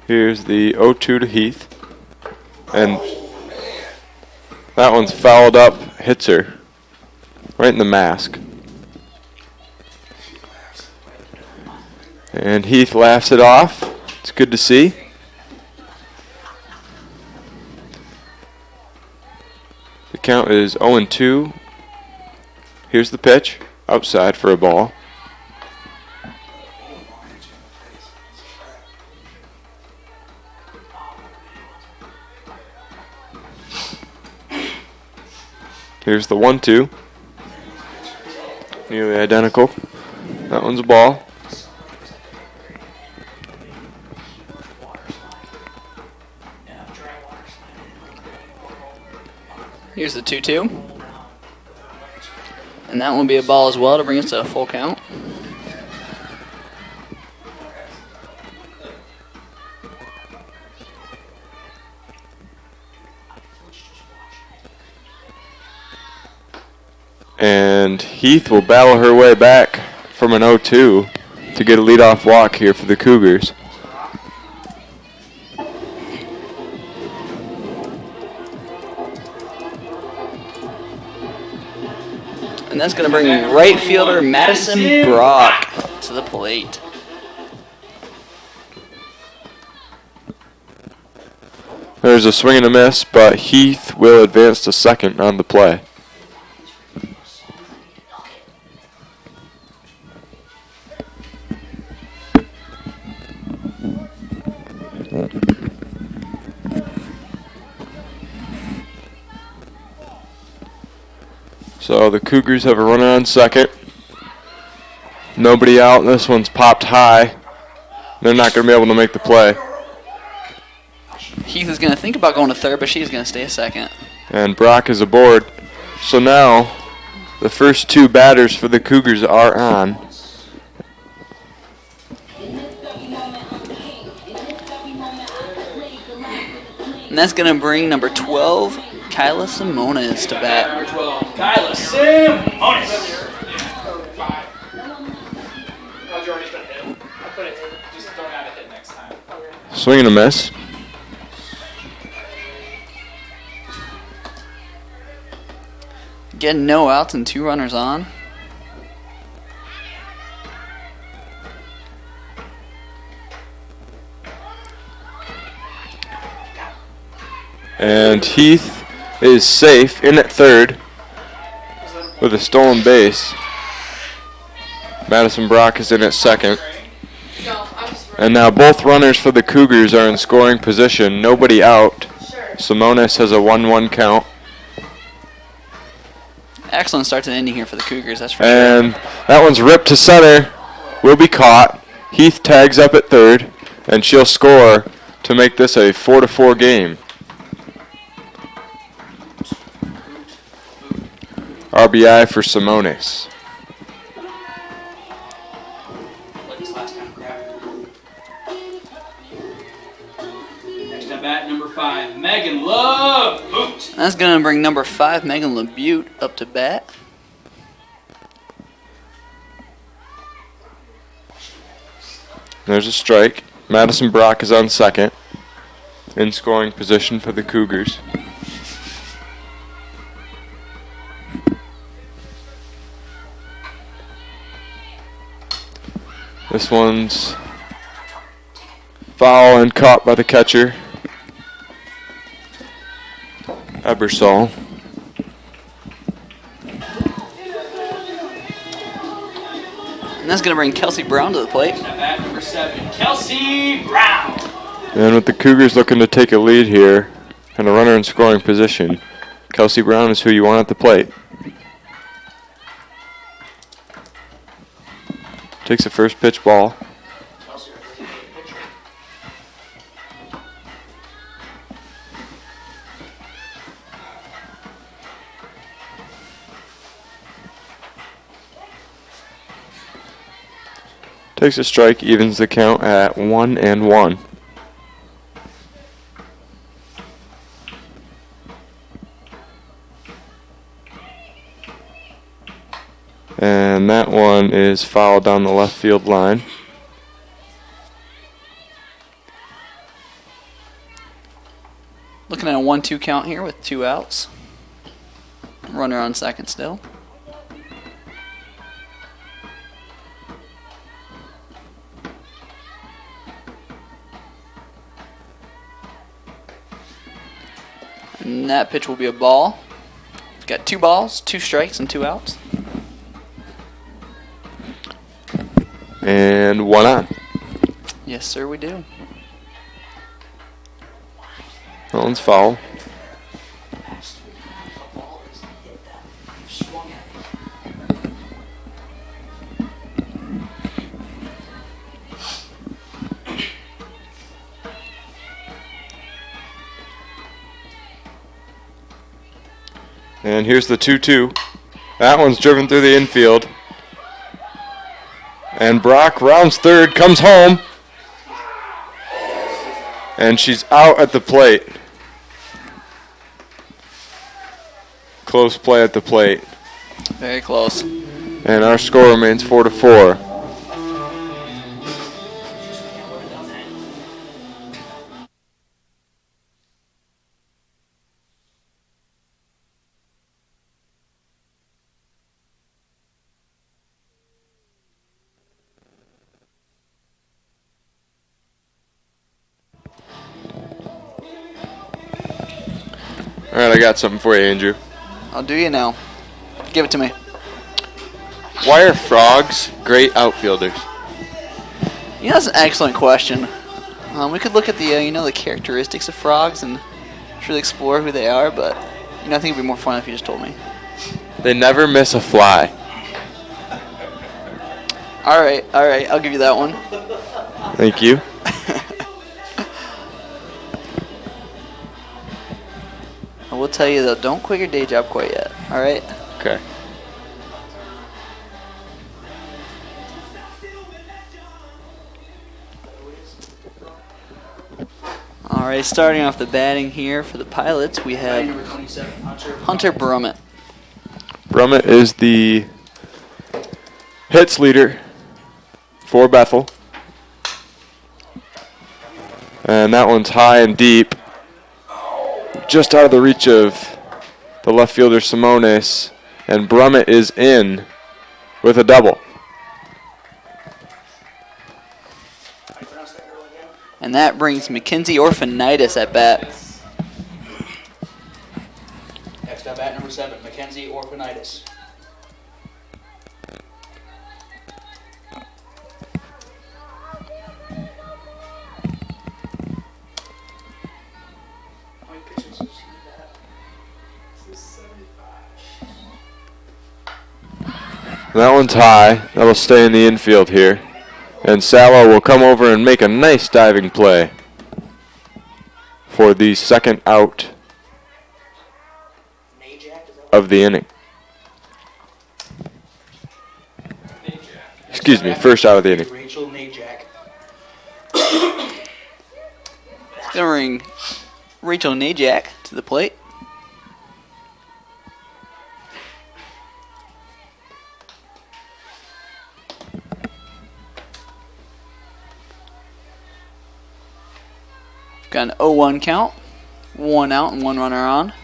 Here's the 0-2 to Heath. And that one's fouled up, hits her right in the mask. And Heath laughs it off. It's good to see. The count is 0-2. Here's the pitch, outside for a ball. Here's the 1-2. Nearly identical. That one's a ball. Here's the 2-2. And that one will be a ball as well to bring us to a full count. And Heath will battle her way back from an 0-2 to get a leadoff walk here for the Cougars. And that's going to bring right fielder Madison Brock to the plate. There's a swing and a miss, but Heath will advance to second on the play. So the Cougars have a runner on second. Nobody out. This one's popped high. They're not going to be able to make the play. Heath is going to think about going to third, but she's going to stay a second. And Brock is aboard. So now the first 2 batters for the Cougars are on. And that's going to bring number 12, Kyla Simonis to bat. Number 12, Kyla Simonis. Swing and a miss. Getting no outs and 2 runners on. And Heath is safe in at third with a stolen base. Madison Brock is in at second. And now both runners for the Cougars are in scoring position. Nobody out. Simonis has a 1-1 count. Excellent start to the inning here for the Cougars, that's for And that one's ripped to center. Will be caught. Heath tags up at third. And she'll score to make this a 4-4 game. RBI for Simonis. Next at bat, number 5, Megan LEBUT. That's going to bring number 5, Megan LEBUT, up to bat. There's a strike. Madison Brock is on second. In scoring position for the Cougars. This one's foul and caught by the catcher, Ebersol. And And that's going to bring Kelsey Brown to the plate. At bat number 7, Kelsey Brown. And with the Cougars looking to take a lead here and a runner in scoring position, Kelsey Brown is who you want at the plate. Takes the first pitch ball. Takes a strike, evens the count at 1-1. And that one is fouled down the left field line. Looking at a 1-2 count here with 2 outs. Runner on second still. And that pitch will be a ball. Got 2 balls, 2 strikes, and 2 outs. And 1 on. Yes, sir, we do. That one's foul. And here's the 2-2. That one's driven through the infield. And Brock rounds third, comes home. And she's out at the plate. Close play at the plate. Very close. And our score remains 4-4. All right, I got something for you, Andrew. I'll do you now. Give it to me. Why are frogs great outfielders? You know, that's an excellent question. We could look at the, the characteristics of frogs and really explore who they are, but, I think it'd be more fun if you just told me. They never miss a fly. All right, I'll give you that one. Thank you. I will tell you, though, don't quit your day job quite yet, all right? Okay. All right, starting off the batting here for the Pilots, we have Number 27, Hunter Brummett. Brummett is the hits leader for Bethel. And that one's high and deep. Just out of the reach of the left fielder Simones. And Brummett is in with a double. And that brings Mackenzie Orphanitis at bat. Next up, bat number 7, Mackenzie Orphanitis. How many pitches does he have? This is 75. That one's high. That'll stay in the infield here. And Sallow will come over and make a nice diving play for the second out of the inning. Excuse me, first out of the inning. Rachel Najak. It's going to bring Rachel Najak to the plate. Got an 0-1 count, 1 out and 1 runner on. Right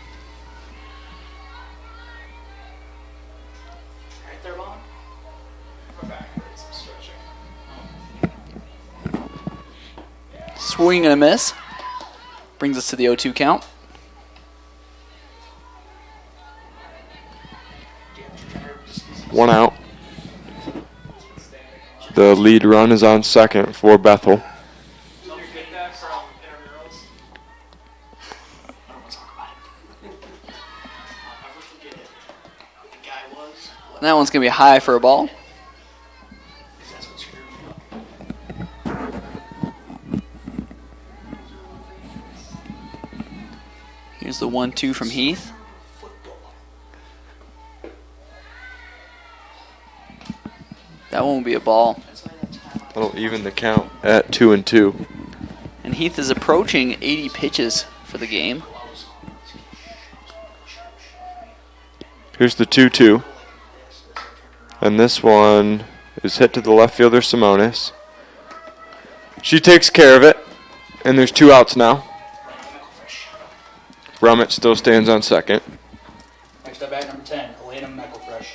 there, Vaughn. My back hurts. I'm stretching. Swing and a miss. Brings us to the 0-2 count. One out. The lead run is on second for Bethel. Did you get that from intramurals? I don't want to talk about it. I'll never forget it. The guy was. And that one's going to be high for a ball. That's what screwed me up. Here's the 1-2 from Heath. That one will be a ball. That'll even the count at 2-2. And Heath is approaching 80 pitches for the game. Here's the 2-2. And this one is hit to the left fielder, Simonis. She takes care of it. And there's 2 outs now. Brummett still stands on second. Next up, at number 10, Elena McElfresh.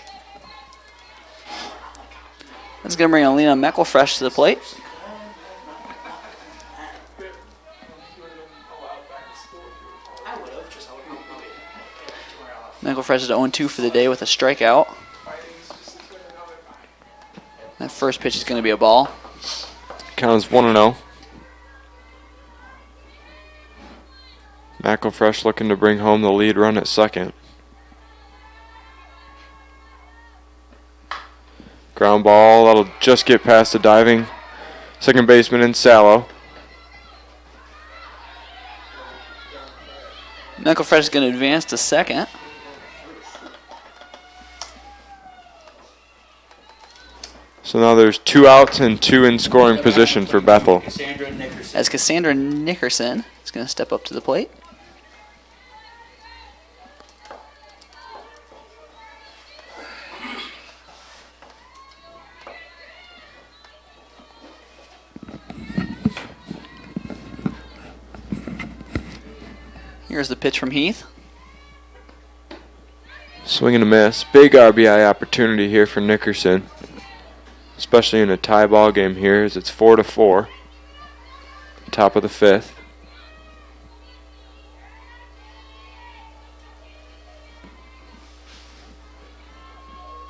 That's going to bring Alina Meckelfresh to the plate. Meckelfresh is 0-2 for the day with a strikeout. That first pitch is going to be a ball. Count is 1-0. McElfresh looking to bring home the lead run at second. Ground ball, that'll just get past the diving second baseman in Sallow. Meckelfresh is going to advance to second. So now there's 2 outs and 2 in scoring position for Bethel. Cassandra Nickerson. As Cassandra Nickerson is going to step up to the plate. Here's the pitch from Heath. Swing and a miss. Big RBI opportunity here for Nickerson. Especially in a tie ball game here as it's 4-4. Top of the 5th.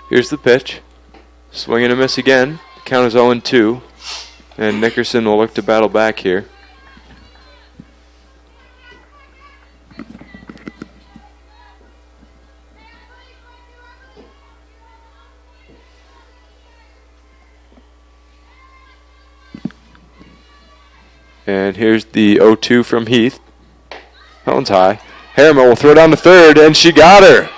Here's the pitch. Swing and a miss again. Count is 0-2. And Nickerson will look to battle back here. And here's the 0-2 from Heath. That one's high. Harriman will throw down to third, and she got her.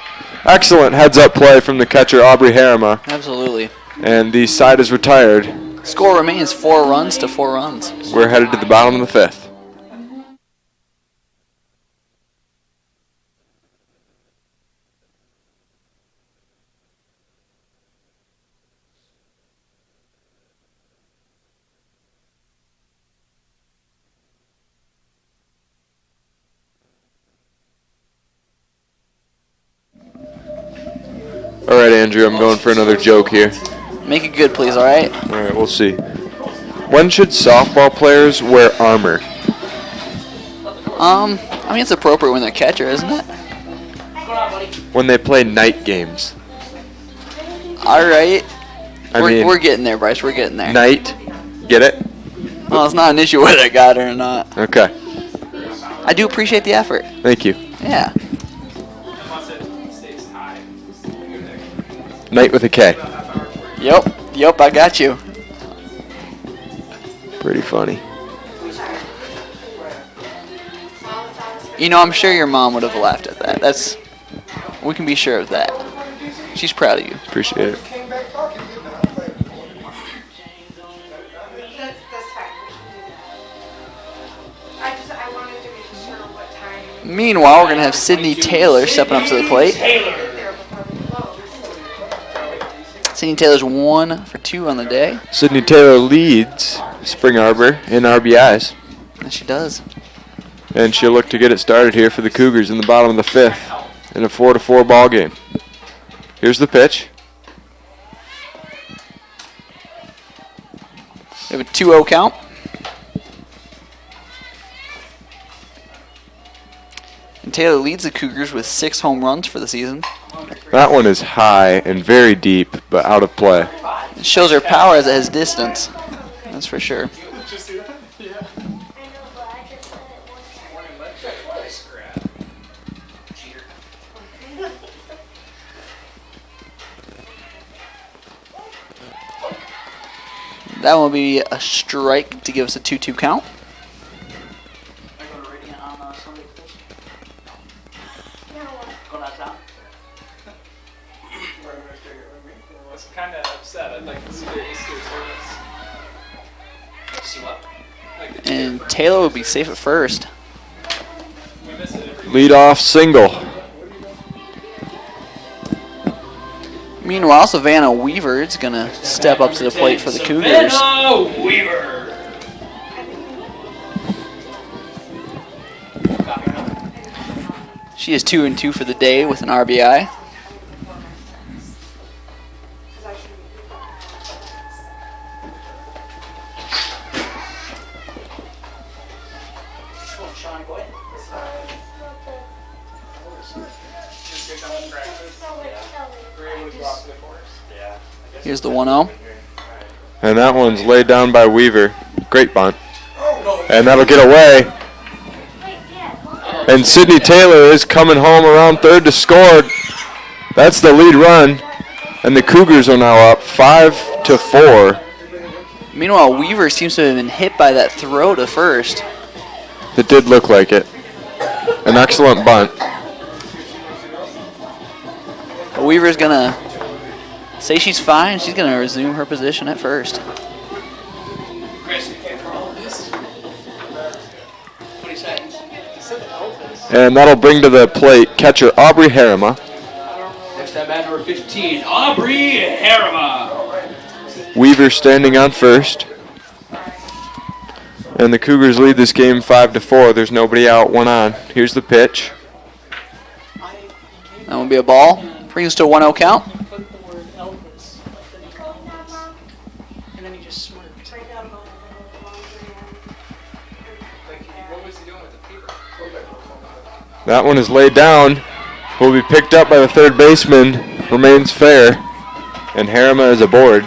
Excellent heads-up play from the catcher, Aubrey Harriman. Absolutely. And the side is retired. Score remains 4 runs to 4 runs. We're headed to the bottom of the 5th. All right, Andrew, I'm going for another joke here. Make it good, please, all right? All right, we'll see. When should softball players wear armor? I mean, it's appropriate when they're catcher, isn't it? When they play night games. All right. I mean, We're getting there, Bryce. We're getting there. night. Get it? Well, it's not an issue whether I got it or not. Okay. I do appreciate the effort. Thank you. Yeah. Unless it stays high. Night with a K. Yep, I got you. Pretty funny. You know, I'm sure your mom would have laughed at that. We can be sure of that. She's proud of you. Appreciate it. Came back talking, didn't I? I'm like, That's fine. I wanted to make sure what time. Meanwhile, we're going to have Sydney Taylor stepping up to the plate. There before we close. Sydney Taylor's 1 for 2 on the day. Sydney Taylor leads Spring Arbor in RBIs. And she does. And she'll look to get it started here for the Cougars in the bottom of the 5th in a 4-4 ball game. Here's the pitch. We have a 2-0 count. And Taylor leads the Cougars with 6 home runs for the season. That one is high and very deep, but out of play. It shows her power as it has distance. That's for sure. Did you see that? Yeah. Nice grab. Cheater. That one will be a strike to give us a 2-2 count. Are you going to Radiant on Sunday, Chris? Going out of town? I was kind of upset. I'd like to see the Easter service. See what? Like the And Taylor will be safe at first. we miss it every Lead-off single. Meanwhile, Savannah Weaver is going to step up to the plate for the Cougars. Savannah Weaver. She is 2-2 for the day with an RBI. Sean, go ahead. Just get done with practice. We're able to go out to the course. Here's the 1-0. And that one's laid down by Weaver. Great bunt. And that'll get away. And Sydney Taylor is coming home around third to score. That's the lead run. And the Cougars are now up 5-4. Meanwhile, Weaver seems to have been hit by that throw to first. It did look like it. An excellent bunt. But Weaver's going to say she's fine. She's going to resume her position at first. Chris. What do you say? And that'll bring to the plate catcher Aubrey Harima. Next at bat number 15, Aubrey Harima. Weaver standing on first. And the Cougars lead this game 5-4. There's nobody out, one on. Here's the pitch. That will be a ball. Brings us to a 1-0 count. Put the word Elvis, and then he just smirked. Like, what was he doing with the paper? That one is laid down. Will be picked up by the third baseman. Remains fair. And Harima is aboard.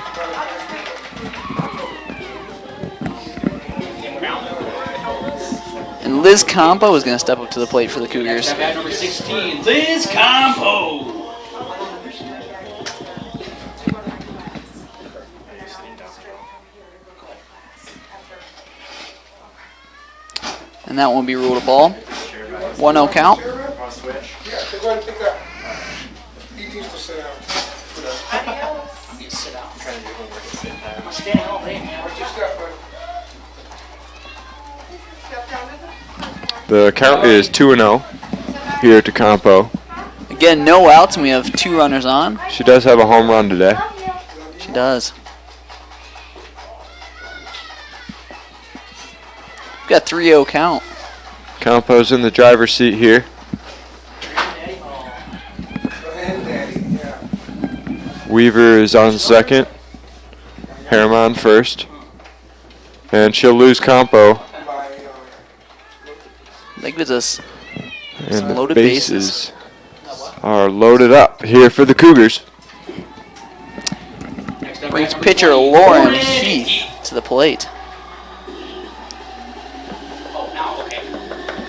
And Liz Campo is going to step up to the plate for the Cougars. Next at bat number 16, Liz Campo. And that one will be ruled a ball. 1-0 count. Yeah, go ahead and pick up. He needs to sit down. You need to sit down. I'm standing all day, man. What's your step, buddy? The count is 2-0 here to Campo. Again, no outs, and we have 2 runners on. She does have a home run today. She does. We've got 3-0 count. Campo's in the driver's seat here. Go ahead, Daddy. Yeah. Weaver is on second. Harima on first. And she'll lose Campo. That gives us And some the loaded bases are loaded up here for the Cougars. Next at brings bat number pitcher 20, Lauren Heath to the plate. Oh, now, okay.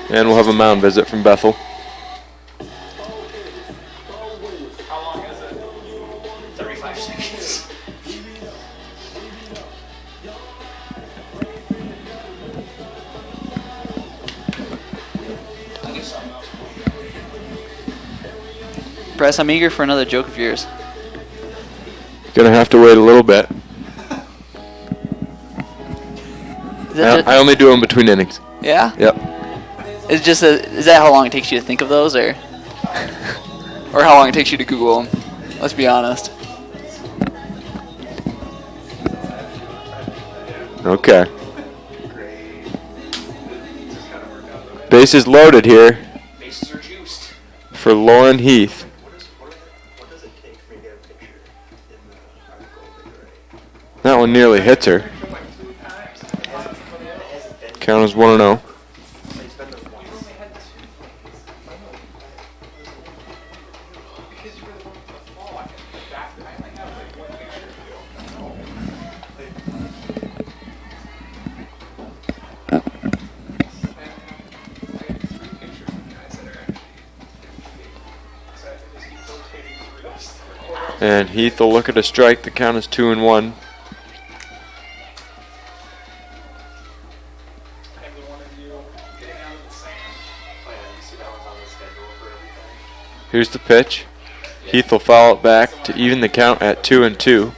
And we'll have a mound visit from Bethel. How long is it? 35 seconds. Press, I'm eager for another joke of yours. Gonna have to wait a little bit. Is that I only do them between innings. yeah? Yep. It's just is that how long it takes you to think of those, or how long it takes you to Google them? Let's be honest. Okay. Bases loaded here Bases are juiced. for Lauren Heath. That one nearly hits her. Count is 1-0. And Heath will look at a strike. The count is 2-1. Every one of you getting out of the sand. Oh yeah, you see that one's on the schedule for everything. Here's the pitch. Heath will foul it back to even the count at 2-2.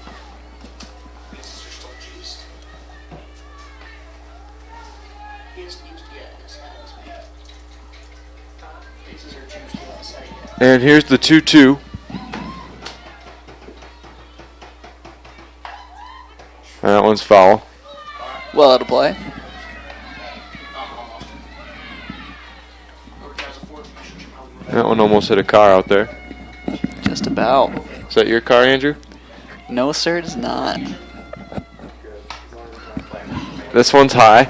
Bases are still juiced. He isn't used yet. His head is made. Bases are juiced. He hasn't set it yet. And here's the 2-2. And that one's foul. Well out of play. Almost. Whoever drives a Ford Fusion should probably run. That one almost hit a car out there. Just about. Is that your car, Andrew? No, sir, it is not. This one's high.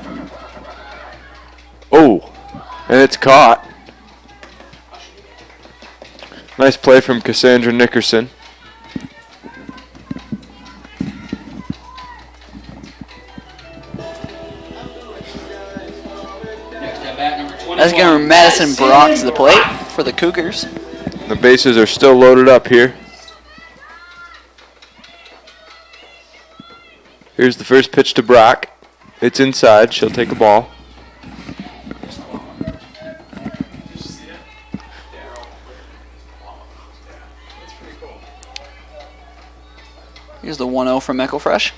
Oh, and it's caught. Nice play from Cassandra Nickerson. Next at bat, number 21. That's going to Madison Brock to the plate for the Cougars. The bases are still loaded up here. Here's the first pitch to Brock. It's inside. She'll take a ball. Here's the 1-0 from Echo Fresh.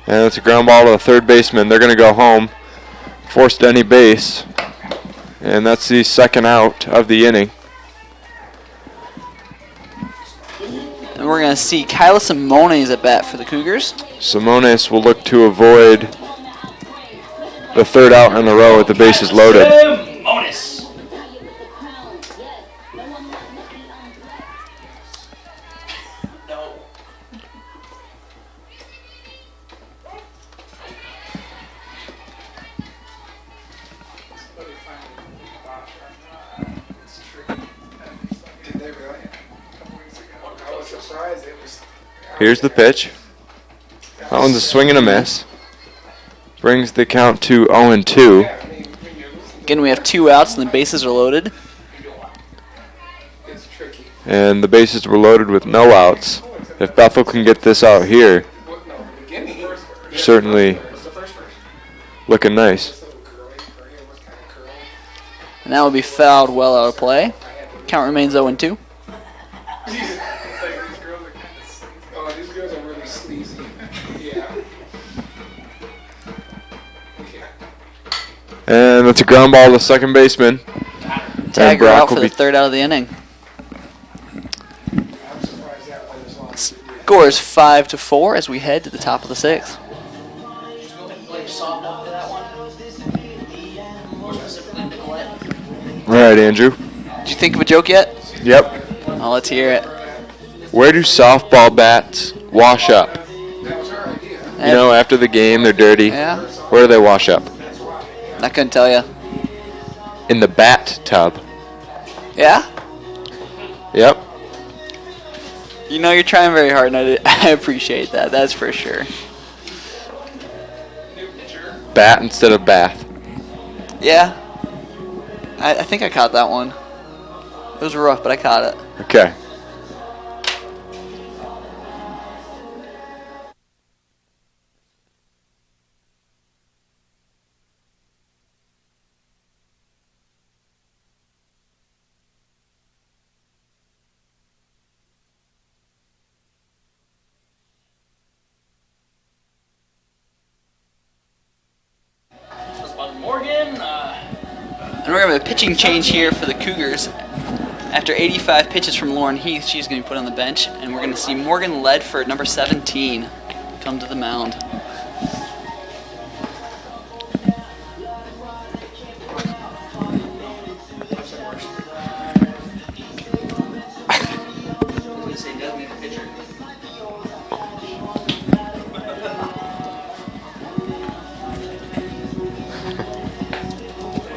And it's a ground ball to the third baseman. They're going to go home. Forced any base. And that's the second out of the inning. And we're going to see Kyla Simones at bat for the Cougars. Simones will look to avoid the third out in a row with the bases loaded. Simones. No. Somebody finally bought it. It's tricky. Did they really? A couple weeks ago. I was surprised it was. Here's the pitch. That one's a swing and a miss. Brings the count to 0-2. Yeah, I mean, when you're losing, Again, we have 2 outs and the bases are loaded. it's tricky. And the bases were loaded with no outs. If Bethel can get this out here, What, no, the beginning. certainly It's the first version. looking nice. This little curly, her hair was kind of curly. And that will be fouled well out of play. Count remains 0-2. It's like these girls are kind of sleazy. Oh, these girls are really sleazy. Yeah. Okay. And that's a ground ball to the second baseman. Tagger Brock out will for be- the third out of the inning. I'm surprised that one is on. Score is 5-4 as we head to the top of the 6th. Just go ahead and play soft up for that one. More specifically, Nicolette. All right, Andrew. Did you think of a joke yet? Yep. Oh, let's hear it. Where do softball bats wash up? That was her idea. You know, after the game, they're dirty. Yeah, Where do they wash up? I couldn't tell you. In the bat tub. Yeah? Yep. You know you're trying very hard, and I appreciate that. That's for sure. New pitcher. Bat instead of bath. Yeah. I think I caught that one. It was rough, but I caught it. Okay. Morgan. And we're going to have a pitching change here for the Cougars. After 85 pitches from Lauren Heath, she's going to be put on the bench. And we're going to see Morgan Ledford, number 17, come to the mound. Say designated pitcher.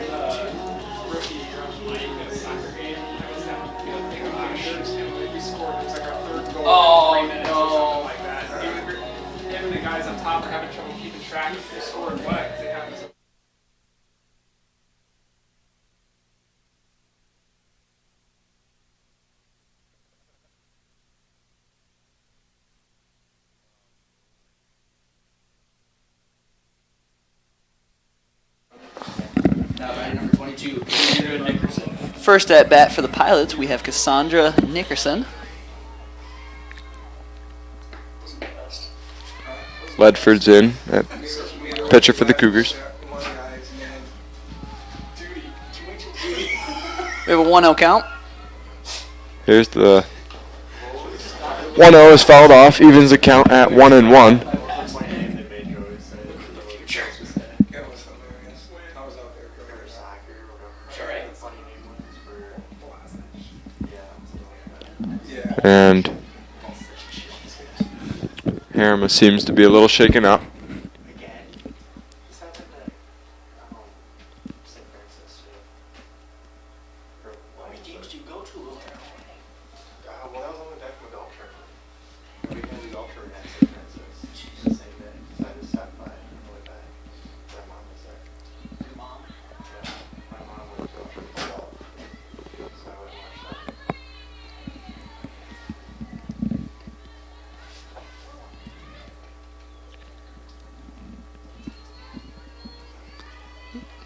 Rookie playing a soccer game. I was down, taking pictures, and we scored. It was like our third goal Oh, in 3 minutes or no. something like that. Him and the guys up top are having trouble keeping track of who scored what. 'Cause it happens. First at bat for the Pilots, we have Cassandra Nickerson. Ledford's in at pitcher for the Cougars. We have a 1-0 count. Here's the 1-0 is fouled off, evens the count at 1-1. And Harriman seems to be a little shaken up.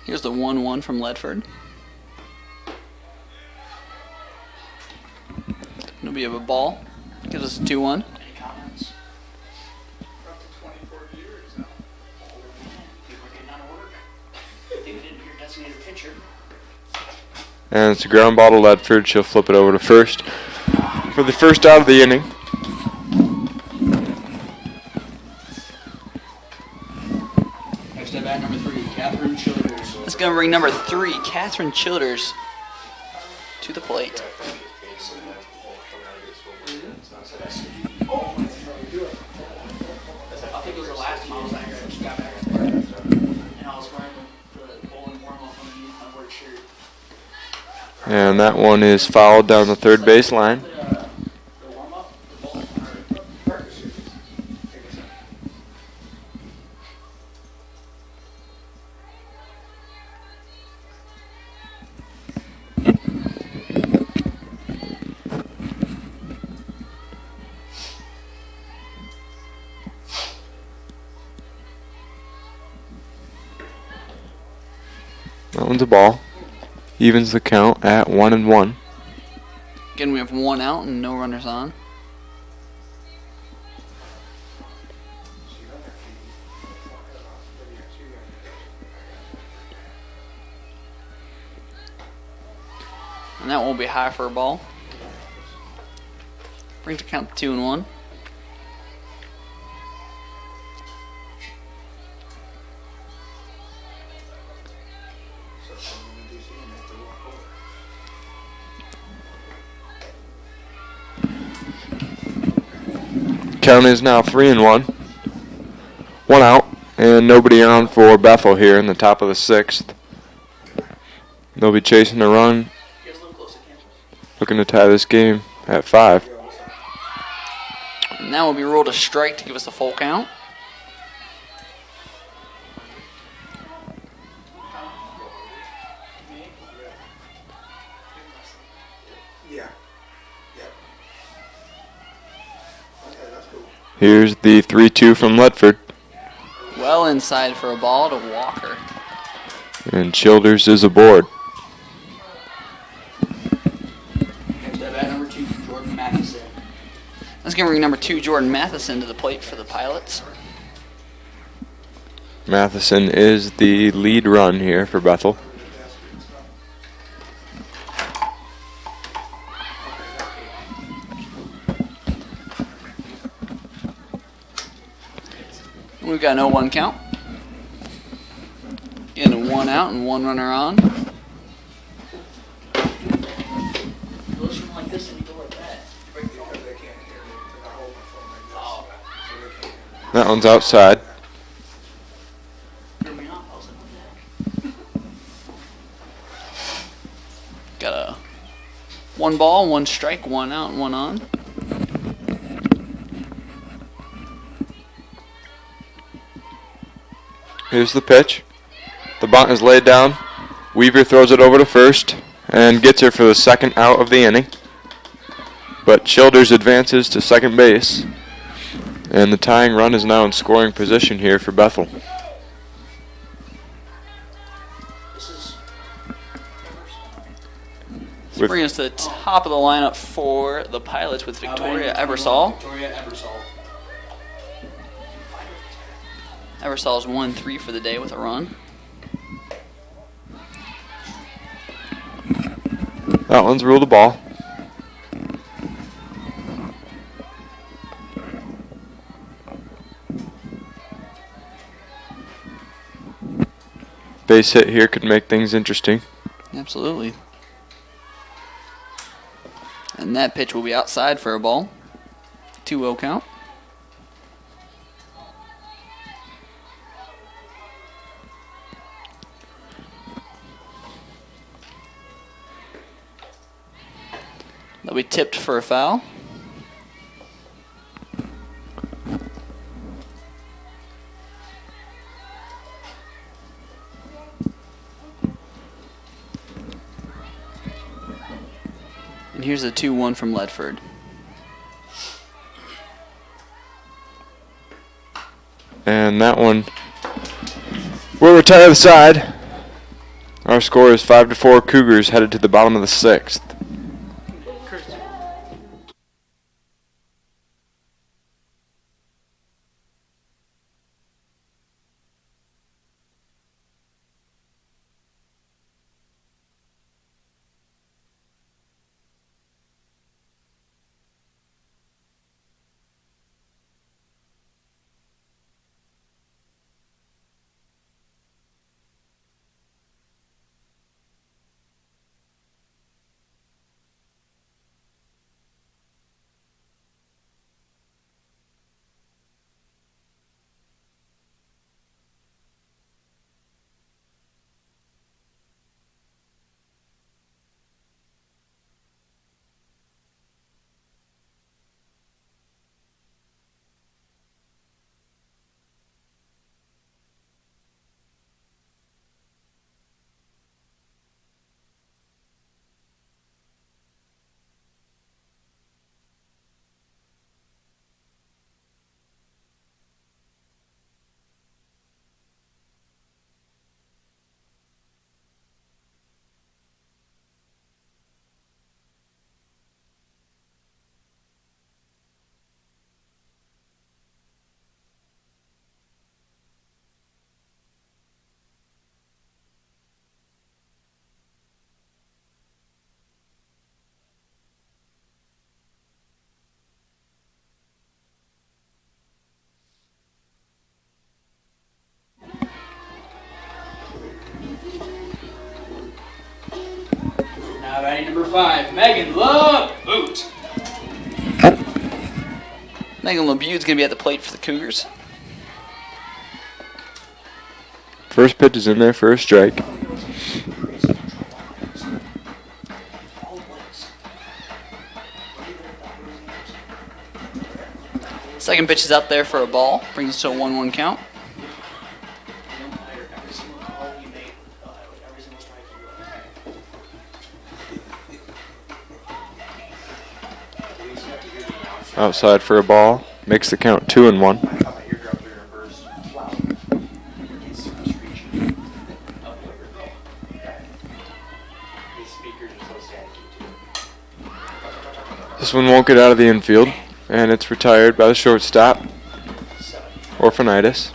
Here's the 1-1 from Ledford. Nobody have a ball. Gives us a 2-1. Any comments? Up to 24 years now. People are getting out of work. They didn't hear designated pitcher. And it's a ground ball to Ledford. She'll flip it over to first for the first out of the inning. Next at bat, number 3, Catherine Childers. That's going to bring number 3, Catherine Childers, to the plate. I think it was the last time I was out here. I just got back from work. And I was wearing the bowling warm-up underneath my work shirt. And that one is fouled down the third base line. The warm-up, the bowling, That one's a ball. Evens the count at 1-1. Again, we have 1 out and no runners on. And that won't be high for a ball. Brings the count to 2-1. Count is now 3-1. 1 out and nobody on for Bethel here in the top of the 6th. They'll be chasing a run, looking to tie this game at 5. And that will be ruled a strike to give us a full count. Yeah. Yeah. Okay, that's cool. Here's the 3-2 from Ledford. Well inside for a ball to Walker. And Childers is aboard. Next at bat, number 2, Jordan Mathison. That's going to bring number 2, Jordan Mathison, to the plate for the Pilots. Mathison is the lead run here for Bethel. We've got an 0-1 count. And a 1 out and 1 runner on. It goes from like this and you go like that. Because they can't hear me because I hold my phone like this. Oh. So they can't hear me. That one's outside. Threw me off. I was like, what the heck? Got a 1 ball, 1 strike, 1 out and 1 on. Here's the pitch. The bunt is laid down. Weaver throws it over to first and gets her for the 2nd out of the inning. But Childers advances to second base. And the tying run is now in scoring position here for Bethel. This is with Bring us to the top of the lineup for the Pilots with Victoria Ebersol. Victoria Ebersol. Ebersol's 1-3 for the day with a run. that one's ruled the ball. Base hit here could make things interesting. Absolutely. And that pitch will be outside for a ball. 2-0 count. That'll be tipped for a foul. And here's a 2-1 from Ledford. And that one will retire the side. Our score is 5-4. Cougars headed to the bottom of the 6th. Now batting number 5, Megan LEBUT. Megan LeBut's going to be at the plate for the Cougars. First pitch is in there for a strike. Second pitch is out there for a ball. Brings us to a 1-1 count. Outside for a ball. Makes the count 2-1. This one won't get out of the infield, and it's retired by the shortstop, Orphanitis,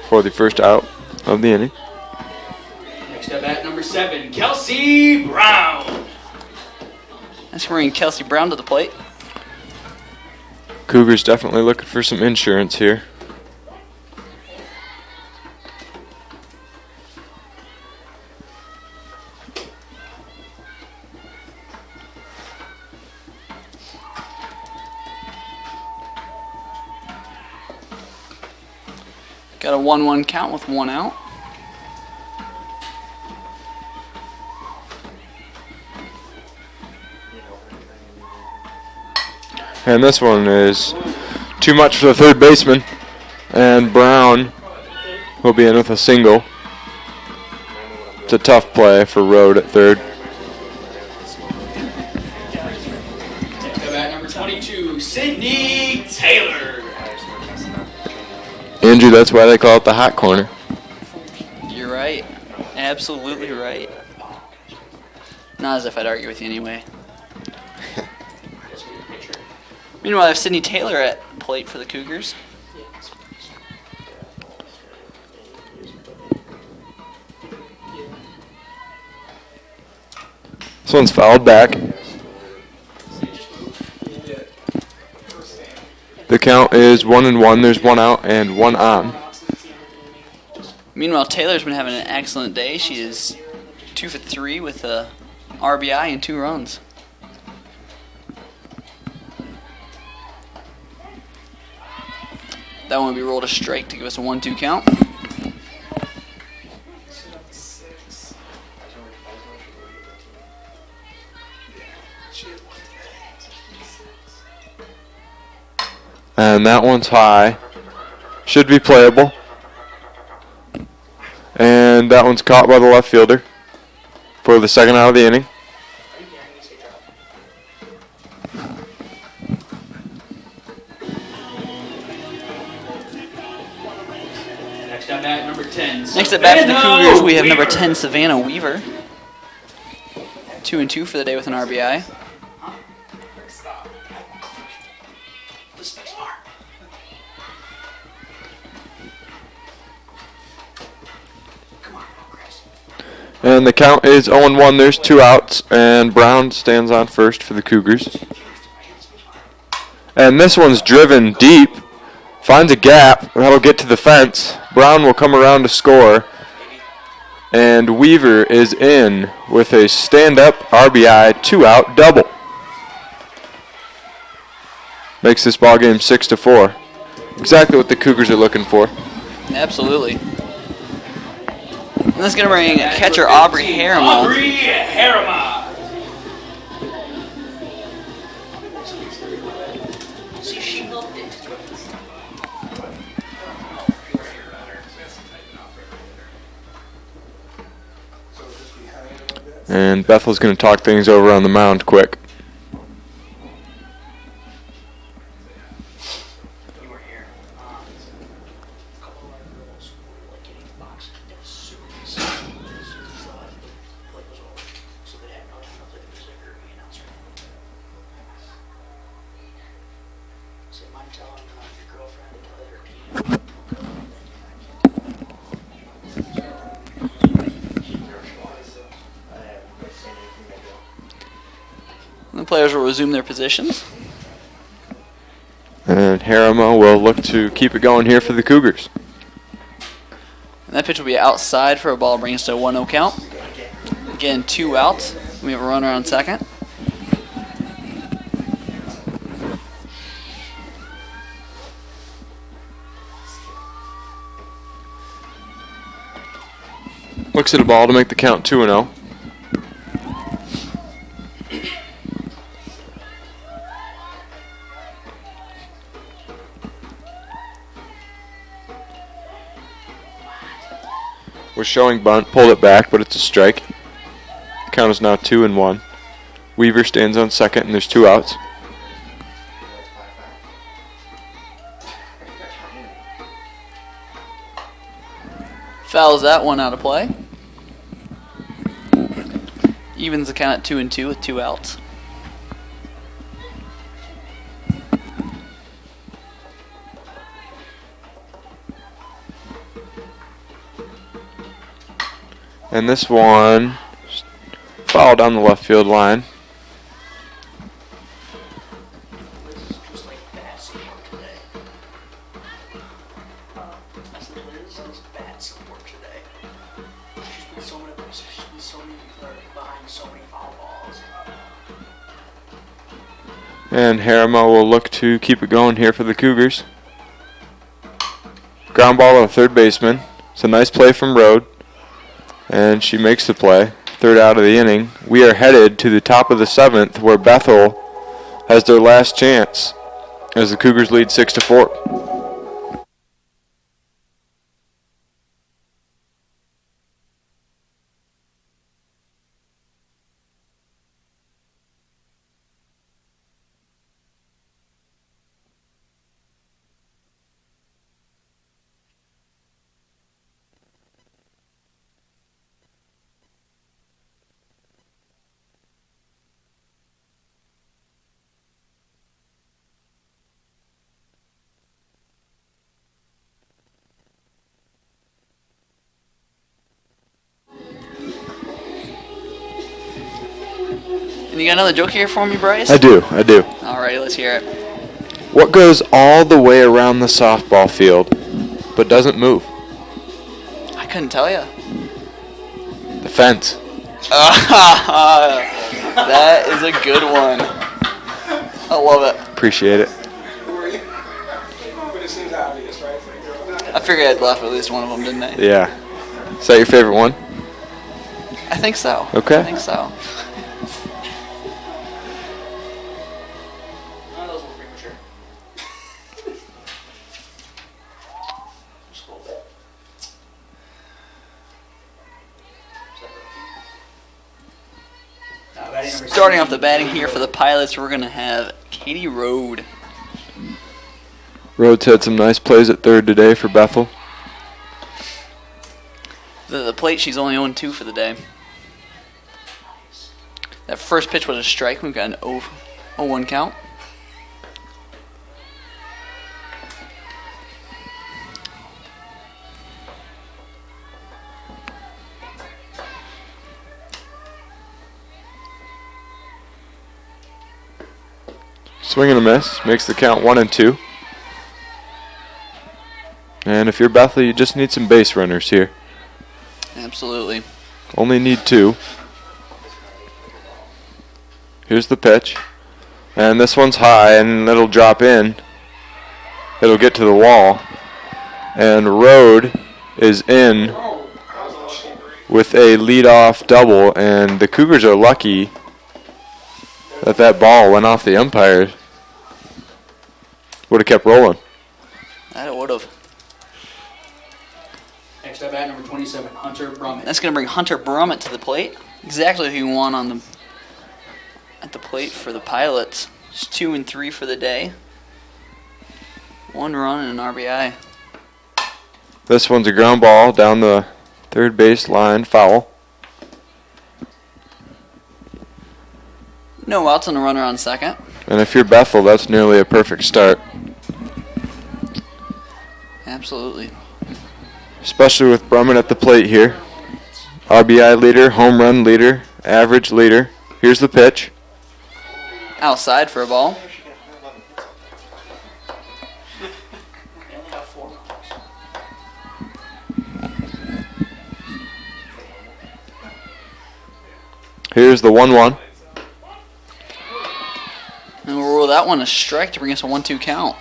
for the first out of the inning. Next up at number 7, KELSEY Brown. That's bringing Kelsey Brown to the plate. Cougars definitely looking for some insurance here. Got a 1-1 count with 1 out. And this one is too much for the third baseman. And Brown will be in with a single. It's a tough play for Rode at third. Next up at number 22, Sydney Taylor. Andrew, that's why they call it the hot corner. You're right. absolutely right. Not as if I'd argue with you anyway. Meanwhile, I have Sydney Taylor at plate for the Cougars. This one's fouled back. The count is 1-1. There's one out and one on. Meanwhile, Taylor's been having an excellent day. She is 2 for 3 with a RBI and 2 runs. That one would be rolled a strike to give us a 1-2 count. And that one's high. Should be playable. And that one's caught by the left fielder for the second out of the inning. Next up at number 10. Next at bat for the Cougars, we have number 10, Savannah Weaver. 2-2 for the day with an RBI. And the count is 0-1. There's 2 outs, and Brown stands on first for the Cougars. And this one's driven deep, finds a gap, that'll get to the fence. Brown will come around to score, and Weaver is in with a stand-up RBI 2-out double. Makes this ballgame 6-4. Exactly what the Cougars are looking for. Absolutely. And that's going to bring catcher Aubrey Harriman. Aubrey Harriman. See, she loved it. And Bethel's going to talk things over on the mound quick. You were here. A couple of our girls were like getting boxed. It was super easy. So I think the play was over. So they had no time to play the music or the announcer. So mind telling your girlfriend to let her pee. The players will resume their positions. And Harriman will look to keep it going here for the Cougars. And that pitch will be outside for a ball, brings us to a 1-0 count. Again, 2 outs. We have a runner on second. Looks at a ball to make the count 2-0. Was showing bunt, pulled it back, but it's a strike. The count is now 2-1. Weaver stands on second, and there's 2 outs. Fouls that one out of play. Evens the count at 2-2 with 2 outs. And this one fouled down the left field line. Just like bats at work today. I said, Liz, there's bats at work today. She's been so many behind so many foul balls. And Harriman will look to keep it going here for the Cougars. Ground ball to the third baseman. It's a nice play from Rode. And she makes the play. Third out of the inning. We are headed to the top of the 7th, where Bethel has their last chance as the Cougars lead 6-4. And you got another joke here for me, Bryce? I do. Alrighty, let's hear it. What goes all the way around the softball field but doesn't move? I couldn't tell you. The fence. That is a good one. I love it. Appreciate it. But it seems obvious, right? I figured I'd laugh at least one of them, didn't I? Yeah. Is that your favorite one? I think so. Okay. I think so. That was a little premature. Just a little bit. Batting number Starting off the 17. batting here for the Pilots, we're going to have Katie Rode. Rhodes had some nice plays at third today for Bethel. The plate, she's only 0-2 for the day. That first pitch was a strike. We've got an 0-1 count. Swing and a miss. Makes the count 1-2. And if you're Bethel, you just need some base runners here. Absolutely. Only need 2. Here's the pitch. And this one's high, and it'll drop in. It'll get to the wall. And Rode is in with a leadoff double, and the Cougars are lucky that that ball went off the umpires. Would have kept rolling. That it would have. Next up, bat number 27, Hunter Brummett. That's going to bring Hunter Brummett to the plate. Exactly who you want on at the plate for the Pilots. It's 2 and 3 for the day. 1 run and an RBI. This one's a ground ball down the third base line, foul. No outs and a runner on second. And if you're Bethel, that's nearly a perfect start. Absolutely. Especially with Brummett at the plate here. RBI leader, home run leader, average leader. Here's the pitch. Outside for a ball. They only have 4 runners. Here's the 1-1. And we'll rule that one a strike to bring us a 1-2 count.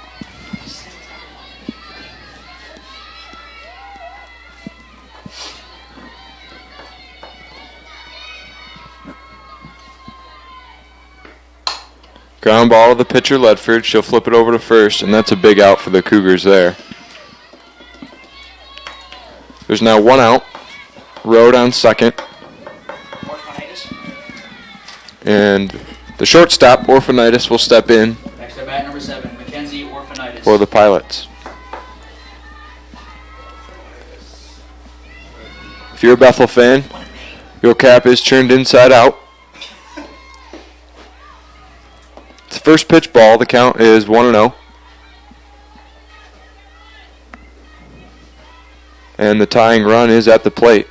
Ground ball to the pitcher, Ledford. She'll flip it over to first, and that's a big out for the Cougars there. There's now 1 out. Rode on second. And the shortstop, Orphanitis, will step in Next up, bat number 7, Mackenzie Orphanitis. for the Pilots. If you're a Bethel fan, your cap is turned inside out. It's the first pitch ball. The count is 1-0. And the tying run is at the plate.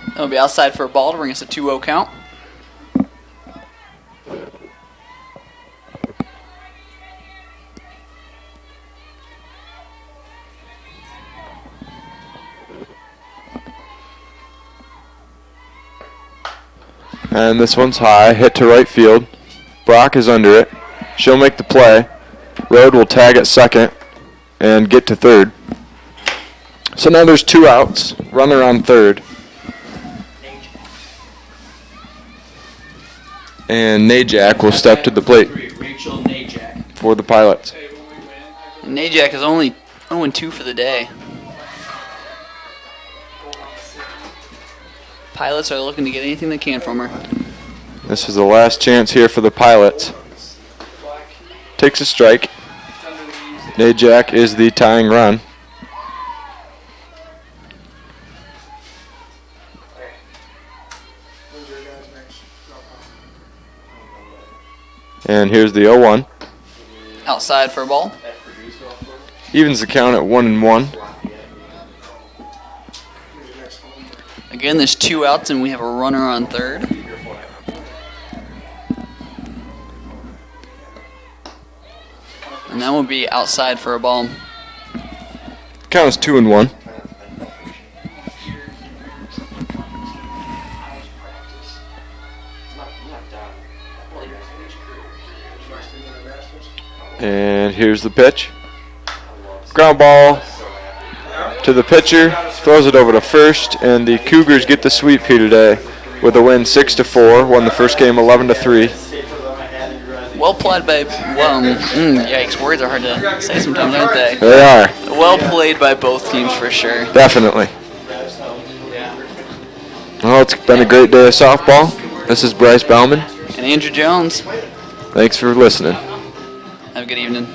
That'll be outside for a ball to bring us a 2-0 count. And this one's high, hit to right field. Brock is under it. She'll make the play. Rode will tag at second and get to third. So now there's 2 outs. Runner on third. And Najak will step to the plate Rachel Najak. for the Pilots. Najak is only 0-2 for the day. Pilots are looking to get anything they can from her. This is the last chance here for the Pilots. Takes a strike. Najak is the tying run. And here's the 0-1. Outside for a ball. Evens the count at 1-1. Again, there's 2 outs, and we have a runner on third. And that will be outside for a ball. Count is 2-1. And here's the pitch. Ground ball to the pitcher. Throws it over to first, and the Cougars get the sweep here today with a win 6-4. Won the first game 11-3. Well played by, yikes, words are hard to say sometimes, aren't they? They are. Well played by both teams for sure. Definitely. Well, it's been a great day of softball. This is Bryce Bauman. And Andrew Jones. Thanks for listening. Have a good evening.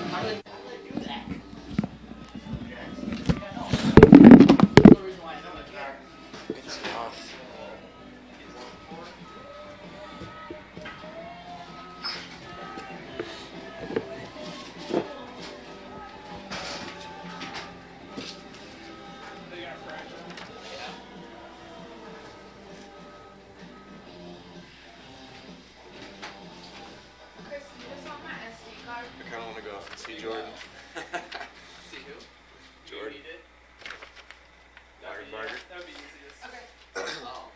Chris, you just want my SD card? I kind of want to go see Jordan. See who? Jordan. You did? Barger. That would be easiest. Okay. Oh.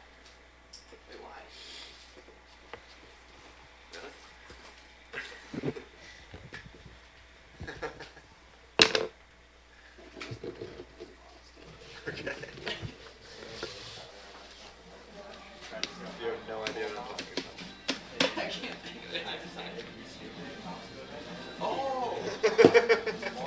Wait, why? Okay. You have no idea what I'm talking about. I can't think of it. I decided. Oh!